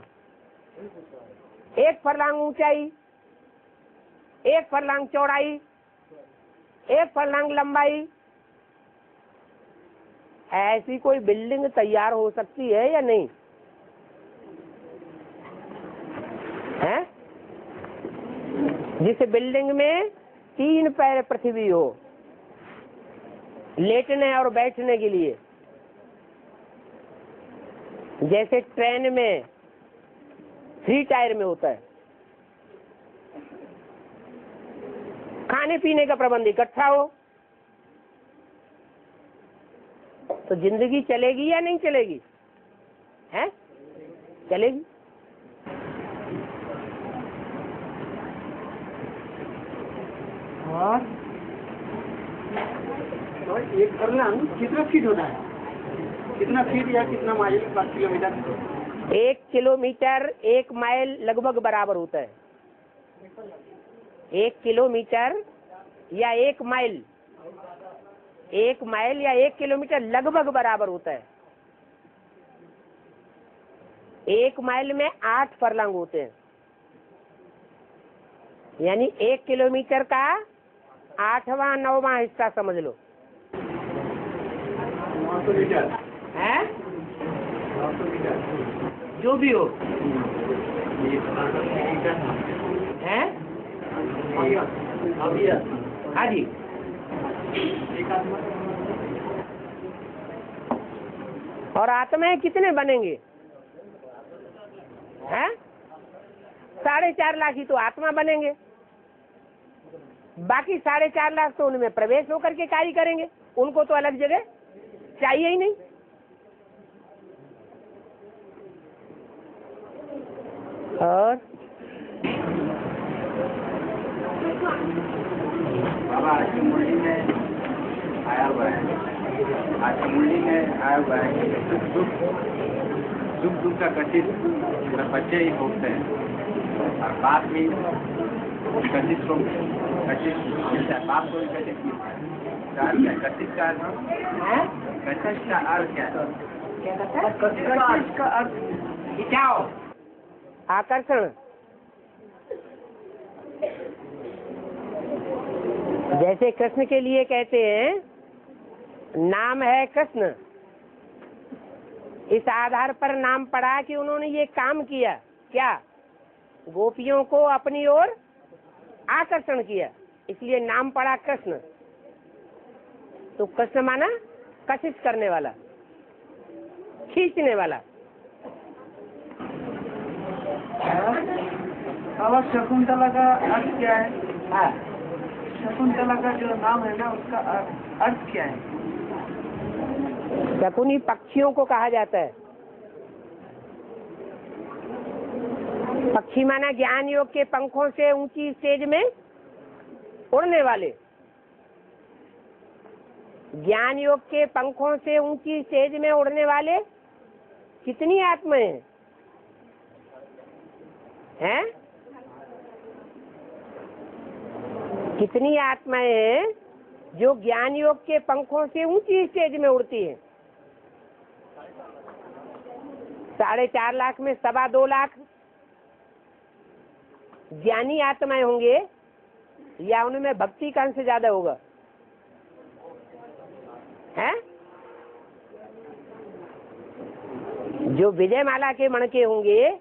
1 फरलांग ऊंचाई, 1 फरलांग चौड़ाई, 1 फरलांग लंबाई। ऐसी कोई बिल्डिंग तैयार हो सकती है या नहीं? है? जिस बिल्डिंग में 3 पैर पृथ्वी हो लेटने और बैठने के लिए, जैसे ट्रेन में 3 टायर में होता है। खाने पीने का प्रबंध इकट्ठा हो तो जिंदगी चलेगी या नहीं चलेगी? है? चलेगी। और एक फरलांग कितना फीट होता है? कितना फीट या कितना माइल पर किलोमीटर? 1 किलोमीटर 1 माइल लगभग बराबर होता है। 1 किलोमीटर या 1 माइल, 1 माइल या 1 किलोमीटर लगभग बराबर होता है। 1 माइल में 8 फरलांग होते हैं, यानी 1 किलोमीटर का 8वां 9वां हिस्सा समझ लो। है? जो भी हो है? हाँ जी। और आत्माएं कितने बनेंगे? हैं? 4.5 लाख ही तो आत्मा बनेंगे, बाकी 4.5 लाख तो उनमें प्रवेश होकर के कार्य करेंगे। उनको तो अलग जगह चाहिए ही नहीं। और बाबा आज की मुरली में आया हुआ है, आज की मुरली में आया हुआ है दुख दुख का कथित बच्चे ही भोगते हैं और बाप भी कथित को कथित मिलता है, बाप को भी कथित मिलता है। कथित का अर्थ क्या है? क्या कहता है? कथित का अर्थ खिंचाव, आकर्षण। जैसे कृष्ण के लिए कहते हैं नाम है कृष्ण, इस आधार पर नाम पड़ा कि उन्होंने ये काम किया, क्या, गोपियों को अपनी ओर आकर्षण किया, इसलिए नाम पड़ा कृष्ण। तो कृष्ण माना कशिश करने वाला, खींचने वाला। बाबा शकुंतला का अर्थ क्या है? हाँ, शकुंतला का जो नाम है ना, उसका अर्थ क्या है? शकुनी पक्षियों को कहा जाता है। पक्षी माना ज्ञान योग के पंखों से ऊंची स्टेज में उड़ने वाले। ज्ञान योग के पंखों से ऊंची स्टेज में उड़ने वाले कितनी आत्माएं हैं? कितनी आत्माएं हैं जो ज्ञान योग के पंखों से ऊंची स्टेज में उड़ती हैं? 4.5 लाख में 2.25 लाख ज्ञानी आत्माएं होंगे, या उनमें भक्ति का अंश ज्यादा होगा? हैं? जो विजय माला के मणके होंगे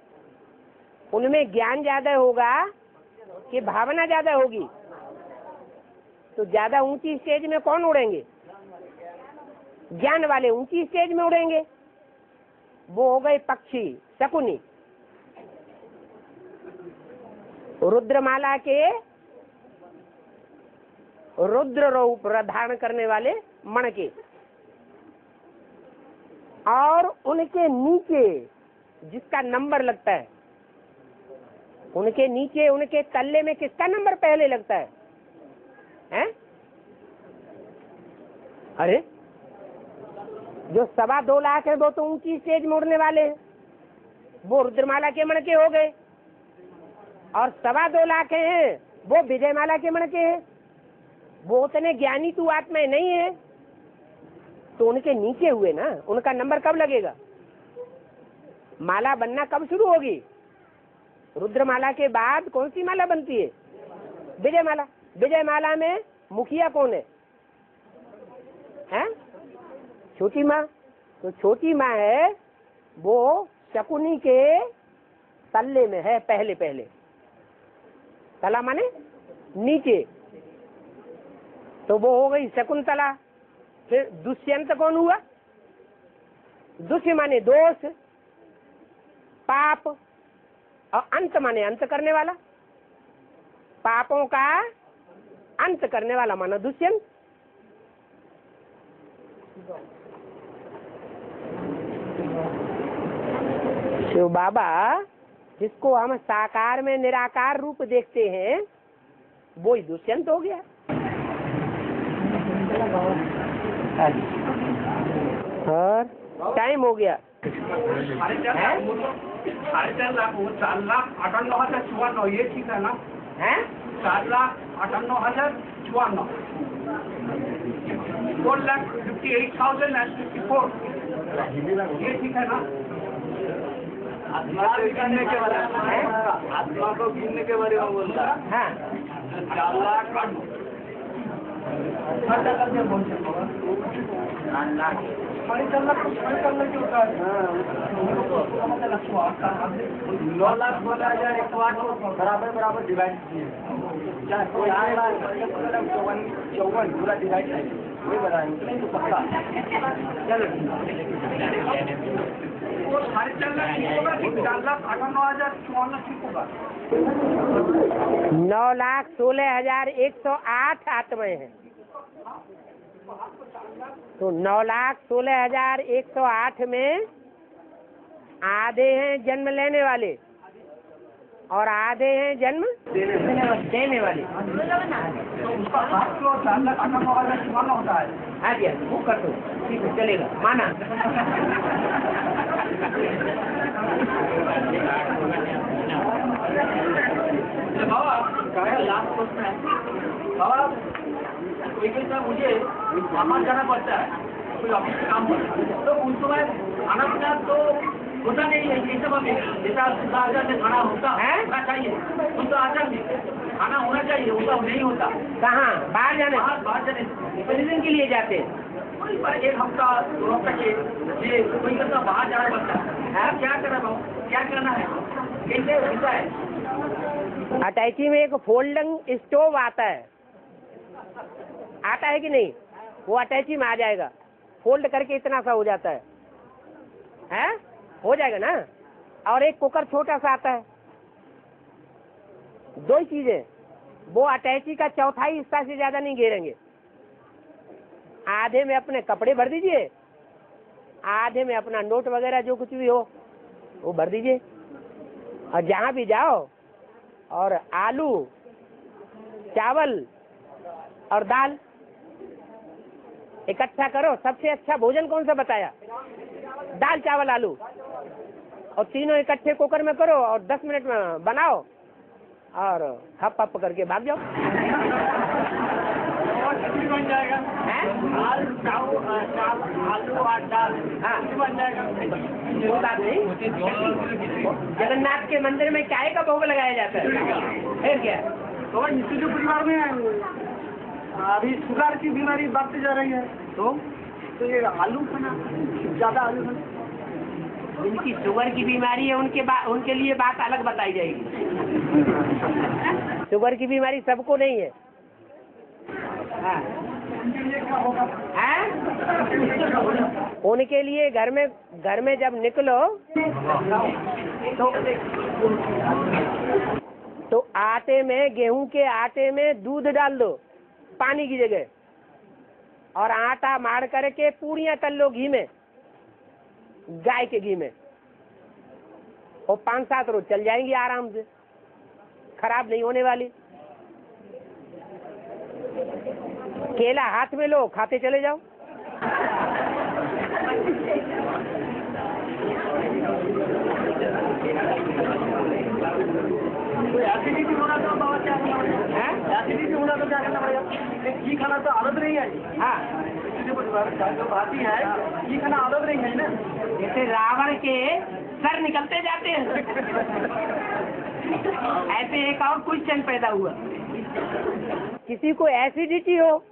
उनमें ज्ञान ज्यादा होगा कि भावना ज्यादा होगी? तो ज्यादा ऊंची स्टेज में कौन उड़ेंगे? ज्ञान वाले ऊंची स्टेज में उड़ेंगे। वो हो गए पक्षी, शकुनी। रुद्रमाला के रुद्र रूप धारण करने वाले मणके, और उनके नीचे जिसका नंबर लगता है, उनके नीचे उनके तल्ले में किसका नंबर पहले लगता है? हैं? अरे जो 2.25 लाख है वो तो ऊंची स्टेज में उड़ने वाले हैं, वो रुद्रमाला के मणके हो गए। और 2.25 लाख हैं वो विजयमाला के मणके हैं। वो उतने ज्ञानी तू आत्माएं नहीं है, तो उनके नीचे हुए ना, उनका नंबर कब लगेगा? माला बनना कब शुरू होगी? रुद्रमाला के बाद कौन सी माला बनती है? विजयमाला। विजयमाला में मुखिया कौन है? हैं? छोटी माँ। तो छोटी माँ है वो शकुनी के तल्ले में है, पहले तला माने नीचे। तो वो हो गई शकुंतला। फिर दुष्यंत कौन हुआ? दुष्य माने दोष, पाप, और अंत माने अंत करने वाला। पापों का अंत करने वाला माना दुष्यंत। शिव बाबा जिसको हम साकार में निराकार रूप देखते हैं वो ही दुष्यंत हो गया। और टाइम हो गया। 4.5 लाख, वो 4,58,054, ये ठीक है ना? है 4,58,054, 4,58,054, ये ठीक है ना? आत्मा को गिनने के बारे में, आत्मा को गिनने के बारे में बोलता है। हाँ 4 लाख 4 लाख 4 लाख क्यों होता है? 9 लाख 16,108 बराबर डिवाइड किए। 4 लाख 54 पूरा डिवाइड है, वही बताएंगे तो पक्का। चलो 4.5 लाख ठीक होगा कि 4,58,054 ठीक होगा? 9,16,108 आत्माएं हैं। तो 9,16,108 में आधे हैं जन्म लेने वाले और आधे हैं जन्म देने वाले। तो उसका हाथ तो 4,58,054 होता है। हाँ जी, वो कर दो, ठीक है, चलेगा, माना। बाबा लास्ट क्वेश्चन है। बाबा कोई मुझे सामान जाना पड़ता है, कोई ऑफिस का काम होता है, तो उस समय खाना पीना तो होता नहीं है ये सब अभी जैसा आचार में खाना होता होना चाहिए, उनका आचार में खाना होना चाहिए, होता नहीं होता। कहाँ बाहर जाने बाहर जाने कितने के लिए जाते हैं? कोई पर एक हफ्ता 2 हफ्ता के ये कोई करता बाहर जाना पड़ता है। क्या कर रहा हूँ, क्या करना है, कैसे होता है। अटैची में एक फोल्डिंग स्टोव आता है कि नहीं? वो अटैची में आ जाएगा, फोल्ड करके इतना सा हो जाता है, हैं? हो जाएगा ना। और एक कुकर छोटा सा आता है। 2 ही चीजें, वो अटैची का चौथाई हिस्सा से ज्यादा नहीं घेरेंगे। आधे में अपने कपड़े भर दीजिए, आधे में अपना नोट वगैरह जो कुछ भी हो वो भर दीजिए, और जहां भी जाओ और आलू चावल और दाल इकट्ठा करो। सबसे अच्छा भोजन कौन सा बताया? दाल चावल आलू, और तीनों इकट्ठे कुकर में करो और 10 मिनट में बनाओ और हप हप करके भाग जाओ। बन जाएगा आलू और दाल, हाँ बन जाएगा। कोई बात नहीं। जगन्नाथ के मंदिर में चाय का भोग लगाया जाता है, फिर क्या? तो इसी जो परिवार में अभी शुगर की बीमारी बढ़ती जा रही है, तो ये आलू खाना, ज्यादा आलू खाना, जिनकी शुगर की बीमारी है उनके लिए बात अलग बताई जाएगी। शुगर की बीमारी सबको नहीं है। हाँ। उनके लिए घर में जब निकलो तो आटे में, गेहूं के आटे में दूध डाल दो पानी की जगह, और आटा मार करके पूड़ियां तल लो घी में, गाय के घी में, और 5-7 रोज चल जाएंगी आराम से, खराब नहीं होने वाली। केला हाथ में लो, खाते चले जाओ। एसिडिटी होना तो बाबा क्या करना पड़ेगा? एसिडिटी होना तो क्या करना पड़ेगा? घी खाना तो आदत नहीं है। हाँ, जो भाती है घी खाना आदत नहीं है ना। जैसे रावण के सर निकलते जाते हैं ऐसे एक और क्वेश्चन पैदा हुआ। किसी को एसिडिटी हो,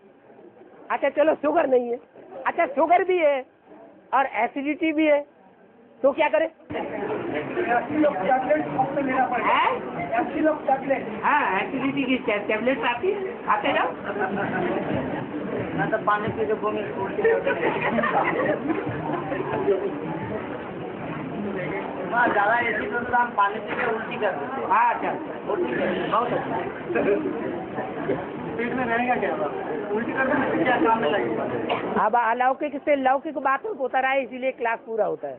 अच्छा चलो शुगर नहीं है, अच्छा शुगर भी है और एसिडिटी भी है, तो क्या करें? हाँ, एसिडिटी की टैबलेट आती है, खाते जाओ। ना तो पानी पी के बमी ज्यादा एसिड होता तो हम पानी पी के उल्टी कर देते। हाँ अच्छा, बहुत अच्छा। पेट में रहेगा क्या? उल्टी कर देना क्या काम में लगेगा? अब अलौकिक से लौकिक बातों को उतर आए, इसीलिए क्लास पूरा होता है।